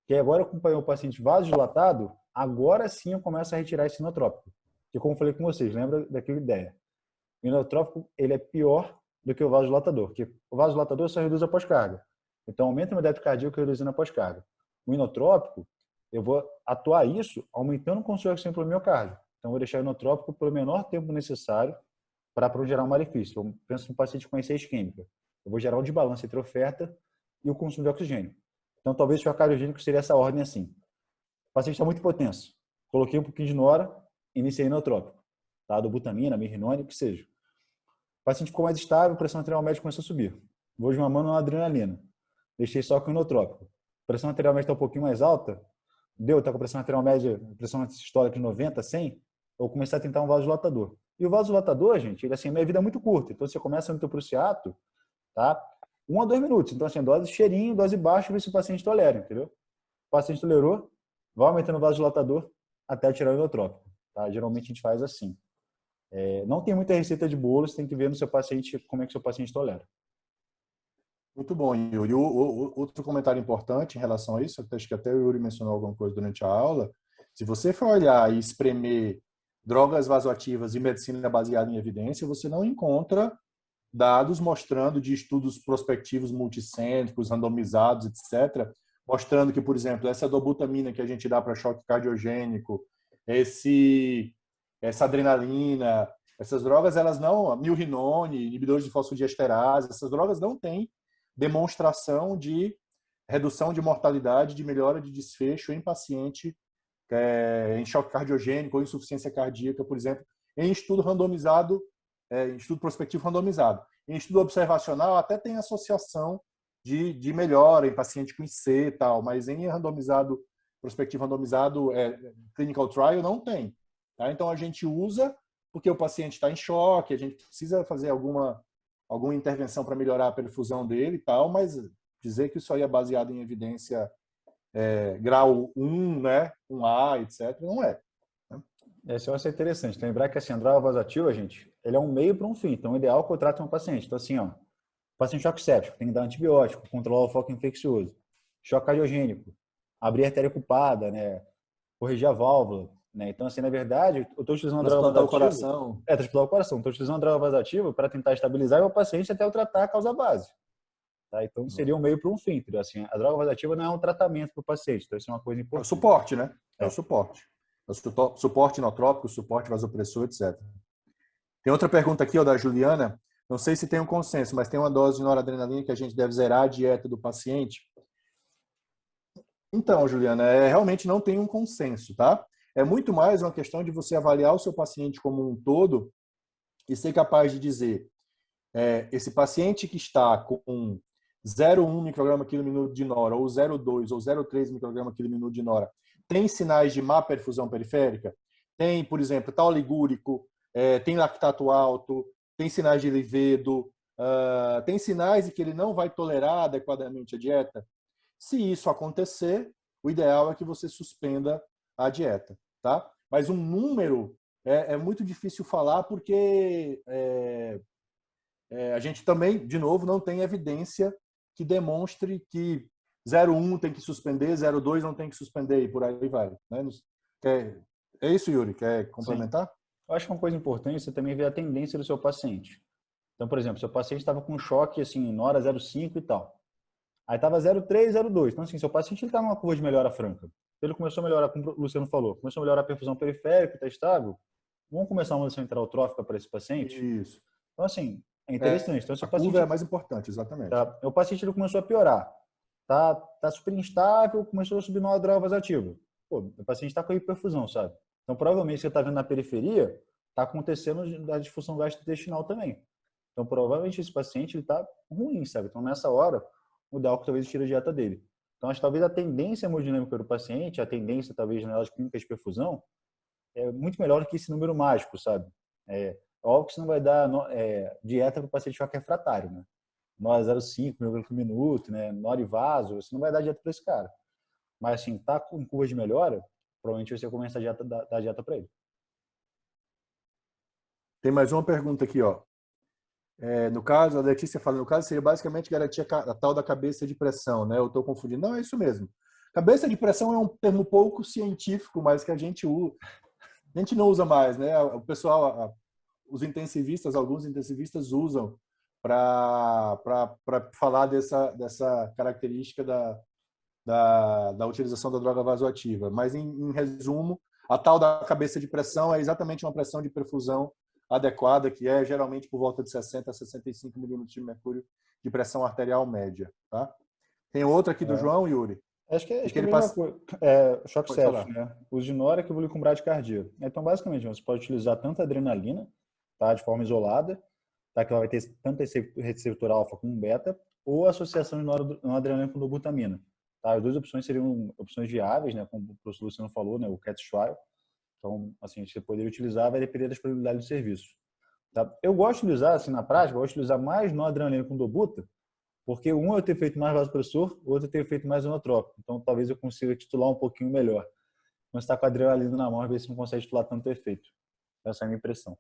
que agora acompanhou o paciente vasodilatado, agora sim eu começo a retirar esse inotrópico. Que como eu falei com vocês, lembra daquela ideia? O inotrópico ele é pior do que o vasodilatador, porque o vasodilatador só reduz a pós-carga. Então aumenta o meu débito cardíaco reduzindo a pós-carga. O inotrópico, eu vou atuar isso aumentando o consumo de oxigênio pelo miocárdio. Então eu vou deixar o inotrópico pelo menor tempo necessário para gerar um malefício. Eu penso no paciente com insuficiência isquêmica. Eu vou gerar um desbalanço entre a oferta e o consumo de oxigênio. Então, talvez o choque cardiogênico seria essa ordem assim. O paciente está muito hipotenso. Coloquei um pouquinho de nora, iniciei inotrópico. Tá? Dobutamina, mirrinone, o que seja. O paciente ficou mais estável, a pressão arterial média começou a subir. Vou desmamando uma adrenalina. Deixei só com o inotrópico. A pressão arterial média está um pouquinho mais alta. Está com a pressão arterial média, pressão sistólica de 90, 100. Eu vou começar a tentar um vasodilatador. E o vasodilatador, gente, ele assim, minha vida é muito curta. Então, você começa no teu prussiato, tá? 1 a 2 minutos. Então, assim, dose cheirinho, dose baixa, ver se o paciente tolera, entendeu? O paciente tolerou, vai aumentando o vasodilatador até tirar o inotrópico. Tá? Geralmente a gente faz assim. Não tem muita receita de bolo, você tem que ver no seu paciente como é que o seu paciente tolera. Muito bom, Yuri. Outro comentário importante em relação a isso, acho que até o Yuri mencionou alguma coisa durante a aula, se você for olhar e espremer drogas vasoativas e medicina baseada em evidência, você não encontra dados mostrando de estudos prospectivos multicêntricos, randomizados, etc., mostrando que, por exemplo, essa dobutamina que a gente dá para choque cardiogênico, essa adrenalina, essas drogas, elas não, milrinone, inibidores de fosfodiesterase, essas drogas não têm demonstração de redução de mortalidade, de melhora de desfecho em paciente em choque cardiogênico ou insuficiência cardíaca, por exemplo, em estudo randomizado, em estudo prospectivo randomizado. Em estudo observacional até tem associação de melhora em paciente com IC e tal, mas em randomizado prospectivo randomizado, clinical trial, não tem. Tá? Então, a gente usa porque o paciente está em choque, a gente precisa fazer alguma intervenção para melhorar a perfusão dele e tal, mas dizer que isso aí é baseado em evidência grau 1, né, 1A, etc., não é. Né? Esse vai ser interessante. Lembrar que assim, a droga vasoativa, gente, ele é um meio para um fim. Então, o ideal é que eu trate um paciente. Então, assim, ó, paciente choque séptico, tem que dar antibiótico, controlar o foco infeccioso. Choque cardiogênico, abrir a artéria ocupada, né, corrigir a válvula. Né? Então, assim, na verdade, eu estou utilizando a droga vasoativa. Coração. Transplantar o coração. Estou utilizando a droga vasoativa para tentar estabilizar o paciente até eu tratar a causa base. Tá? Então, seria um meio para um fim. Entendeu? Assim, a droga vasoativa não é um tratamento para o paciente. Então, isso é uma coisa importante. É o suporte, né? É o suporte. É o suporte inotrópico, suporte vasopressor, etc. Tem outra pergunta aqui, ó, da Juliana. Não sei se tem um consenso, mas tem uma dose de noradrenalina que a gente deve zerar a dieta do paciente. Então, Juliana, realmente não tem um consenso, tá? É muito mais uma questão de você avaliar o seu paciente como um todo e ser capaz de dizer esse paciente que está com 0,1 micrograma quilo minuto de nora, ou 0,2 ou 0,3 micrograma quilo minuto de nora, tem sinais de má perfusão periférica? Tem, por exemplo, tal ligúrico, tem lactato alto, tem sinais de livedo, tem sinais de que ele não vai tolerar adequadamente a dieta? Se isso acontecer, o ideal é que você suspenda a dieta, tá? Mas um número é muito difícil falar porque a gente também, de novo, não tem evidência que demonstre que 0,1 tem que suspender, 0,2 não tem que suspender e por aí vai. Né? É isso, Yuri? Quer complementar? Sim. Eu acho que uma coisa importante é você também ver a tendência do seu paciente. Então, por exemplo, seu paciente estava com choque assim, nora 0,5 e tal. Aí estava 0,3, 0,2. Então, assim, seu paciente está numa curva de melhora franca. Ele começou a melhorar, como o Luciano falou, começou a melhorar a perfusão periférica, está estável. Vamos começar uma mudança intrautrófica para esse paciente? Isso. Então, assim, é interessante. Então, a curva é mais importante, exatamente. Tá, o paciente ele começou a piorar. Tá super instável, começou a subir numa droga vasoativa. Pô, o paciente está com hiperfusão, sabe? Então, provavelmente, você está vendo na periferia, está acontecendo a disfunção gastrointestinal também. Então, provavelmente, esse paciente está ruim, sabe? Então, nessa hora, o ideal é que talvez tire a dieta dele. Então, acho que talvez a tendência hemodinâmica do paciente, a tendência, talvez, janelas clínicas de perfusão, é muito melhor do que esse número mágico, sabe? Óbvio que você não vai dar dieta para o paciente choque refratário, né? Nora 0,5 mg por minuto, né? Nora e vaso, você não vai dar dieta para esse cara. Mas, assim, tá com curva de melhora, provavelmente você começa a dar dieta para ele. Tem mais uma pergunta aqui, ó. No caso, a Letícia fala, no caso seria basicamente garantir a tal da cabeça de pressão, né? Eu estou confundindo. Não, é isso mesmo. Cabeça de pressão é um termo pouco científico, mas que a gente não usa mais, né? O pessoal, os intensivistas, alguns intensivistas usam para falar dessa característica da utilização da droga vasoativa. Mas, em resumo, a tal da cabeça de pressão é exatamente uma pressão de perfusão adequada, que é geralmente por volta de 60 a 65 milímetros de mercúrio de pressão arterial média. Tá? Tem outra aqui do João, Yuri. Acho que é ele a mesma coisa. Choque séptico, né? Uso de nora que evolui com bradicardia. Então, basicamente, você pode utilizar tanto a adrenalina, tá, de forma isolada, tá, que ela vai ter tanto receptor alfa como beta, ou associação de noradrenalina com dobutamina. Tá? As duas opções seriam opções viáveis, né, como o professor Luciano falou, né, o CATS trial. Então, assim, você poderia utilizar, vai depender da disponibilidade do serviço. Tá? Eu gosto de utilizar, assim, na prática, eu gosto de utilizar mais noradrenalina com dobuta, porque um eu tenho feito mais vasopressor, o outro eu tenho feito mais inotrópico. Então, talvez eu consiga titular um pouquinho melhor. Quando você está com a adrenalina na mão, às vezes você não consegue titular tanto efeito. Essa é a minha impressão.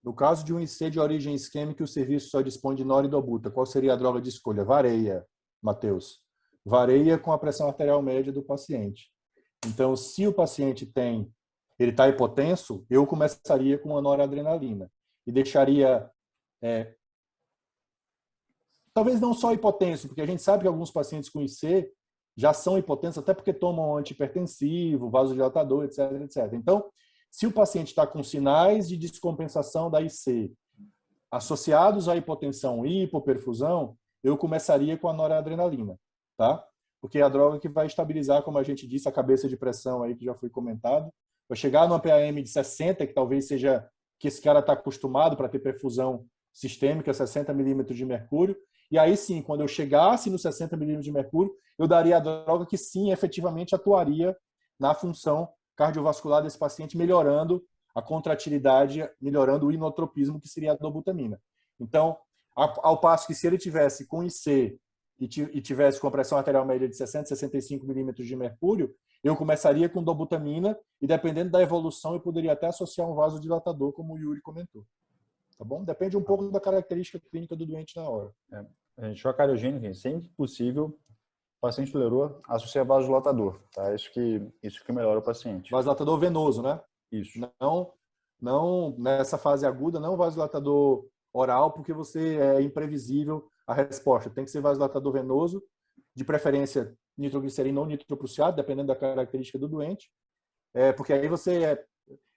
No caso de um IC de origem isquêmica, o serviço só dispõe de noridobuta. Qual seria a droga de escolha? Vareia, Matheus. Vareia com a pressão arterial média do paciente. Então, se o paciente ele está hipotenso, eu começaria com a noradrenalina e deixaria, talvez não só hipotenso, porque a gente sabe que alguns pacientes com IC já são hipotensos, até porque tomam antihipertensivo, vasodilatador, etc, etc. Então, se o paciente está com sinais de descompensação da IC associados à hipotensão e hipoperfusão, eu começaria com a noradrenalina, tá? Porque é a droga que vai estabilizar, como a gente disse, a cabeça de pressão aí que já foi comentado. Vai chegar numa PAM de 60, que talvez seja que esse cara está acostumado para ter perfusão sistêmica, 60 milímetros de mercúrio, E aí sim, quando eu chegasse nos 60 milímetros de mercúrio, eu daria a droga que sim, efetivamente atuaria na função cardiovascular desse paciente, melhorando a contratilidade, melhorando o inotropismo, que seria a dobutamina. Então, ao passo que se ele tivesse com IC e tivesse com a pressão arterial média de 60, 65 milímetros de mercúrio, eu começaria com dobutamina e, dependendo da evolução, eu poderia até associar um vasodilatador, como o Yuri comentou. Tá bom? Depende um pouco da característica clínica do doente na hora. Choque cardiogênico, sempre que possível, o paciente tolerou, associa vasodilatador. Tá? Isso que melhora o paciente. Vasodilatador venoso, né? Isso. Não nessa fase aguda, não vasodilatador oral, porque você é imprevisível a resposta. Tem que ser vasodilatador venoso, de preferência nitroglicerina ou nitroprusiato, dependendo da característica do doente. Porque aí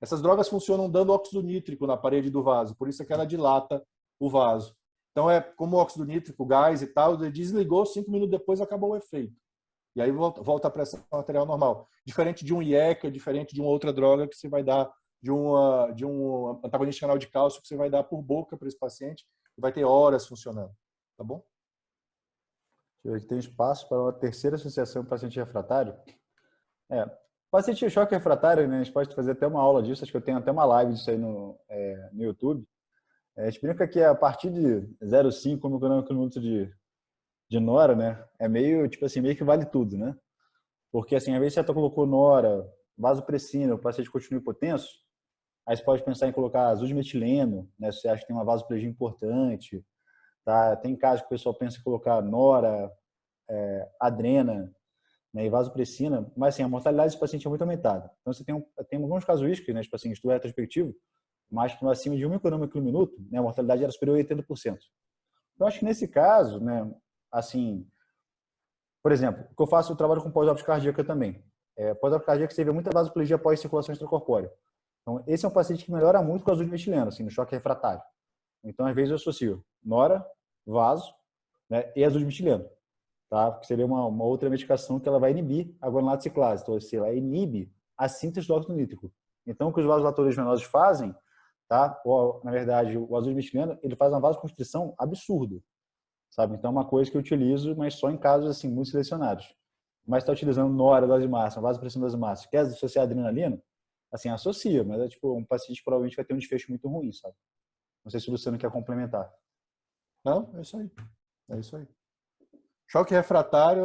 essas drogas funcionam dando óxido nítrico na parede do vaso, por isso é que ela dilata o vaso. Então, como o óxido nítrico, gás e tal, desligou, 5 minutos depois acabou o efeito. E aí volta a pressão arterial normal. Diferente de um IECA, diferente de uma outra droga que você vai dar, de um antagonista canal de cálcio que você vai dar por boca para esse paciente, e vai ter horas funcionando. Tá bom? Tem espaço para uma terceira associação paciente refratário? Paciente choque refratário, né? A gente pode fazer até uma aula disso, acho que eu tenho até uma live disso aí no YouTube. A gente brinca que a partir de 0,5 micrômetro de nora, né? É meio, tipo assim, meio que vale tudo, né? Porque, assim, às vezes você colocou nora, vasopressina, o paciente continua hipotenso, aí você pode pensar em colocar azul de metileno, né? Se você acha que tem uma vasoplegia importante, tá? Tem casos que o pessoal pensa em colocar nora, adrena, né, e vasopressina, mas assim, a mortalidade desse paciente é muito aumentada. Então, você tem alguns casuísticos, né, tipo assim, estudo retrospectivo, mas que acima de 1 micrômetro por minuto, né, a mortalidade era superior a 80%. Então, acho que nesse caso, né, assim, por exemplo, o que eu faço, eu trabalho com pós-óptica cardíaca também. Pós-óptica cardíaca você vê muita vasoplegia pós-circulação extracorpórea. Então, esse é um paciente que melhora muito com azul de metileno, assim, no choque refratário. Então, às vezes eu associo nora, vaso, né, e azul de metileno. Tá? Porque seria uma outra medicação que ela vai inibir a guanilate ciclase. Então, assim, ela inibe a síntese do óxido nítrico. Então, o que os vasodilatores venosos fazem, tá? Na verdade, o azul de metileno, ele faz uma vasoconstrição absurda, sabe? Então, é uma coisa que eu utilizo, mas só em casos, assim, muito selecionados. Mas está utilizando nora, dose máxima, vasopressina, dose máxima, quer associar adrenalina? Assim, associa, mas é tipo, um paciente provavelmente vai ter um desfecho muito ruim, sabe? Não sei se o Luciano quer complementar. Não, é isso aí. É isso aí. Choque refratário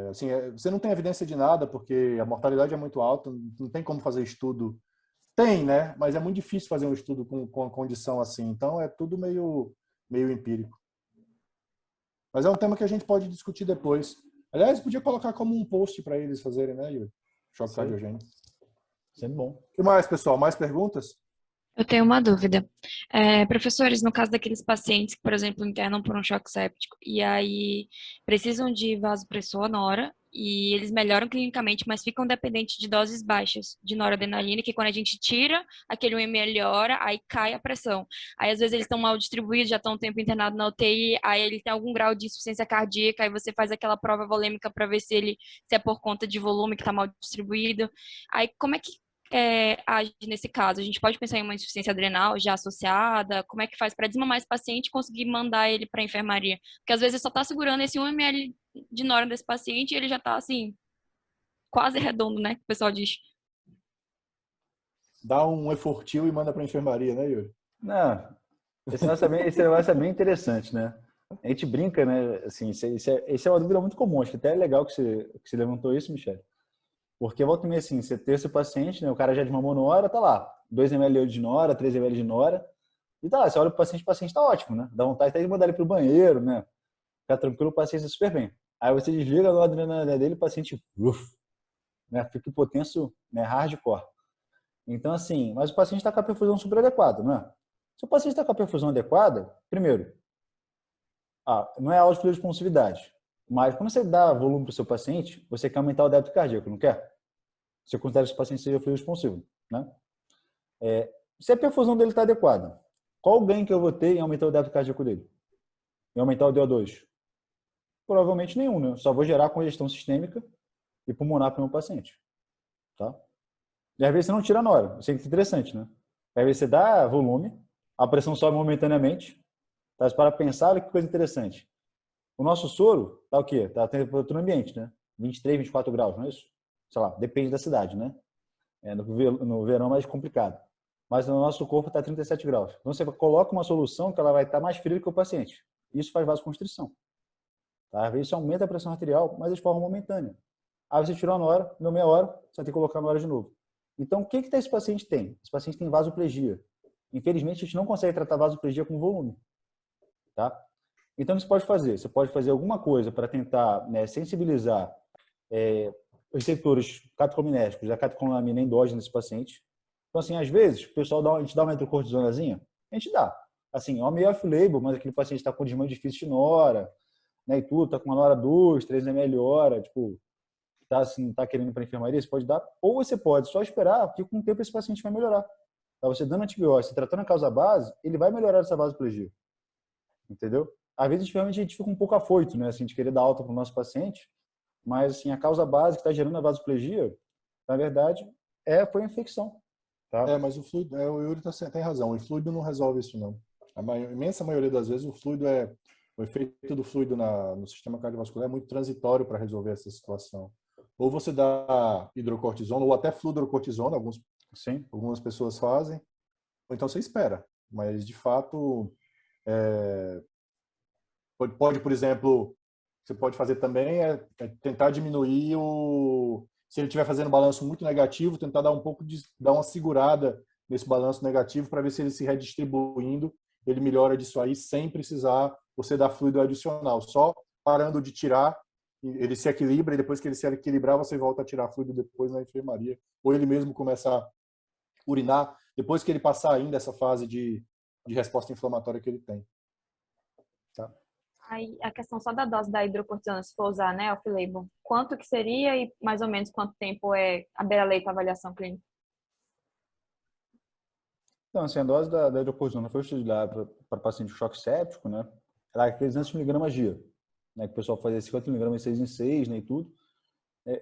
assim, você não tem evidência de nada, porque a mortalidade é muito alta, não tem como fazer estudo. Tem, né? Mas é muito difícil fazer um estudo com a condição assim. Então, é tudo meio empírico. Mas é um tema que a gente pode discutir depois. Aliás, podia colocar como um post para eles fazerem, né, Yuri? Choque cardiogênico. Sempre bom. O que mais, pessoal? Mais perguntas? Eu tenho uma dúvida. Professores, no caso daqueles pacientes que, por exemplo, internam por um choque séptico e aí precisam de vasopressor na hora e eles melhoram clinicamente, mas ficam dependentes de doses baixas de noradrenalina, que quando a gente tira aquele 1 melhora, aí cai a pressão. Aí às vezes eles estão mal distribuídos, já estão um tempo internado na UTI, aí ele tem algum grau de insuficiência cardíaca, aí você faz aquela prova volêmica para ver se é por conta de volume que está mal distribuído. Aí como é que age nesse caso? A gente pode pensar em uma insuficiência adrenal já associada? Como é que faz para desmamar esse paciente e conseguir mandar ele para a enfermaria? Porque às vezes só está segurando esse 1 ml de nora desse paciente e ele já está assim, quase redondo, né? Que o pessoal diz. Dá um efortil e manda para a enfermaria, né, Yuri? Não, esse negócio é bem interessante, né? A gente brinca, né? Assim, esse é uma dúvida muito comum. Acho que até é legal que você levantou isso, Michele. Porque volta e meia assim, você ter esse paciente, né, o cara já desmamou na hora, tá lá, 2 ml de nora, 3 ml de nora, e tá lá, você olha pro paciente tá ótimo, né? Dá vontade até de mandar ele pro banheiro, né? Fica tranquilo, o paciente tá super bem. Aí você desliga a adrenalina dele, o paciente, né, fica hipotenso, né, hardcore. Então, assim, mas o paciente está com a perfusão super adequada, né? Se o paciente está com a perfusão adequada, primeiro, não é alta responsividade. Mas quando você dá volume para o seu paciente, você quer aumentar o débito cardíaco, não quer? Você considera que esse paciente seja fluido responsivo, né? Se a perfusão dele está adequada, qual o ganho que eu vou ter em aumentar o débito cardíaco dele? Em aumentar o DO2? Provavelmente nenhum, né? Só vou gerar congestão sistêmica e pulmonar para o meu paciente, tá? E às vezes você não tira na hora. Isso é interessante, né? Às vezes você dá volume, a pressão sobe momentaneamente, Tá, para pensar, olha que coisa interessante. O nosso soro tá o quê? Tá a temperatura ambiente, né? 23, 24 graus, não é isso? Sei lá, depende da cidade, né? No verão é mais complicado. Mas no nosso corpo está 37 graus. Então você coloca uma solução que ela vai estar mais fria que o paciente. Isso faz vasoconstrição. Tá? Às vezes isso aumenta a pressão arterial, mas de forma momentânea. Aí você tirou na hora, deu meia hora, você vai ter que colocar na hora de novo. Então, o que esse paciente tem? Esse paciente tem vasoplegia. Infelizmente, a gente não consegue tratar vasoplegia com volume. Tá? Então, o que você pode fazer? Você pode fazer alguma coisa para tentar, né, sensibilizar os receptores catecolinérgicos, a catecolamina endógena desse paciente. Então, assim, às vezes, o pessoal a gente dá uma hidrocortisonazinha, a gente dá. Assim, é meio off-label, mas aquele paciente está com desmame difícil de nora, né, e tudo, está com uma nora 2, 3 ml hora, tipo, tá, assim, tá querendo ir para a enfermaria, você pode dar. Ou você pode só esperar, porque com o tempo esse paciente vai melhorar. Tá? Você dando antibiótico, tratando a causa base, ele vai melhorar essa vasoplegia. Entendeu? Às vezes, realmente, a gente fica um pouco afoito, né, assim, de querer dar alta para o nosso paciente, mas, assim, a causa base que está gerando a vasoplegia, na verdade, foi a infecção. Tá? Mas o fluido, o Yuri tem razão, o fluido não resolve isso, não. A imensa maioria das vezes, o efeito do fluido no sistema cardiovascular é muito transitório para resolver essa situação. Ou você dá hidrocortisona, ou até fluorocortisona, algumas pessoas fazem, ou então você espera. Mas, de fato, pode, por exemplo, você pode fazer também tentar diminuir se ele estiver fazendo um balanço muito negativo, tentar dar uma segurada nesse balanço negativo para ver se ele se redistribuindo, ele melhora disso aí sem precisar você dar fluido adicional. Só parando de tirar, ele se equilibra e depois que ele se equilibrar, você volta a tirar fluido depois na enfermaria. Ou ele mesmo começa a urinar depois que ele passar ainda essa fase de resposta inflamatória que ele tem. Tá? Aí, a questão só da dose da hidrocortisona, se for usar, né, off-label, quanto que seria e mais ou menos quanto tempo é a beira-lei para avaliação clínica? Então, assim, a dose da hidrocortisona foi estudada para paciente de choque séptico, né? Ela é 300 mg dia, né? Que o pessoal fazia 50 mg 6 em 6, né, e tudo.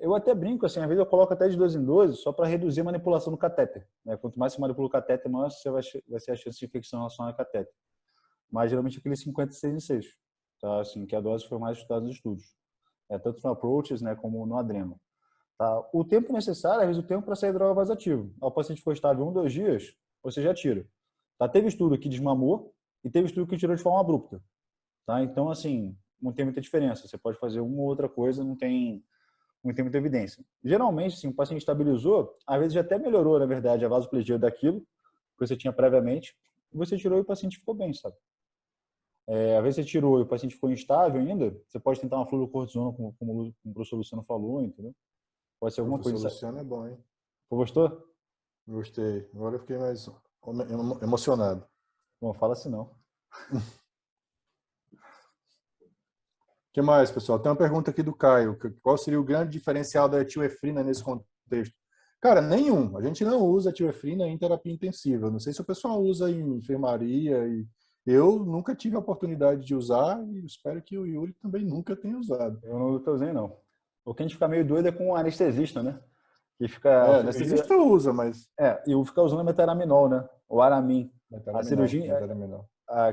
Eu até brinco, assim, às vezes eu coloco até de 12 em 12 só para reduzir a manipulação do catéter, né? Quanto mais você manipula o catéter, maior vai ser a chance de infecção relacionada ao catéter. Mas geralmente aquele 56 em 6, tá? Assim, que a dose foi mais estudada nos estudos. Tanto no approaches, né, como no adreno. Tá? O tempo necessário, às vezes o tempo para sair droga vasoativa. O paciente ficou estável 1, 2 dias, você já tira. Tá? Teve estudo que desmamou e teve estudo que tirou de forma abrupta. Tá? Então, assim, não tem muita diferença. Você pode fazer uma ou outra coisa, não tem muita evidência. Geralmente, assim, o paciente estabilizou, às vezes já até melhorou, na verdade, a vasoplegia daquilo que você tinha previamente, e você tirou e o paciente ficou bem, sabe? Às vezes você tirou e o paciente ficou instável ainda, você pode tentar uma fluorocortisona, como o professor Luciano falou, entendeu? Pode ser alguma coisa. O professor Luciano é bom, hein? Gostou? Gostei. Agora eu fiquei mais emocionado. Bom, fala assim não. O que mais, pessoal? Tem uma pergunta aqui do Caio. Qual seria o grande diferencial da etiofrina nesse contexto? Cara, nenhum. A gente não usa etiofrina em terapia intensiva. Não sei se o pessoal usa em enfermaria. Eu nunca tive a oportunidade de usar e espero que o Yuri também nunca tenha usado. Eu nunca usei, não. O que a gente fica meio doido é com o anestesista, né? Que fica... anestesista usa, mas... E fica usando metaraminol, né? O Aramin. A cirurgia...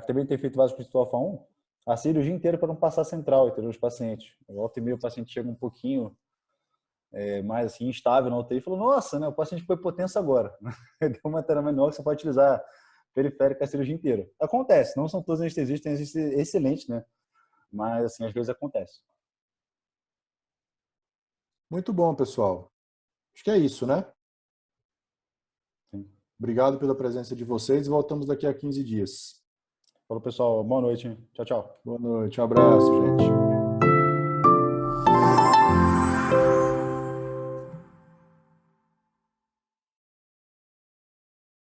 que também tem feito vasoconstrictor alfa 1, a cirurgia inteira para não passar central, entendeu? Os pacientes. Volta e meia o paciente chega um pouquinho mais assim, instável na UTI e falou, nossa, né? O paciente ficou hipotenso agora. Deu uma metaraminol que você pode utilizar periférica a cirurgia inteira. Acontece, não são todos anestesistas excelentes, né? Mas, assim, às vezes acontece. Muito bom, pessoal. Acho que é isso, né? Sim. Obrigado pela presença de vocês. Voltamos daqui a 15 dias. Falou, pessoal. Boa noite. Tchau, tchau. Boa noite. Um abraço, gente.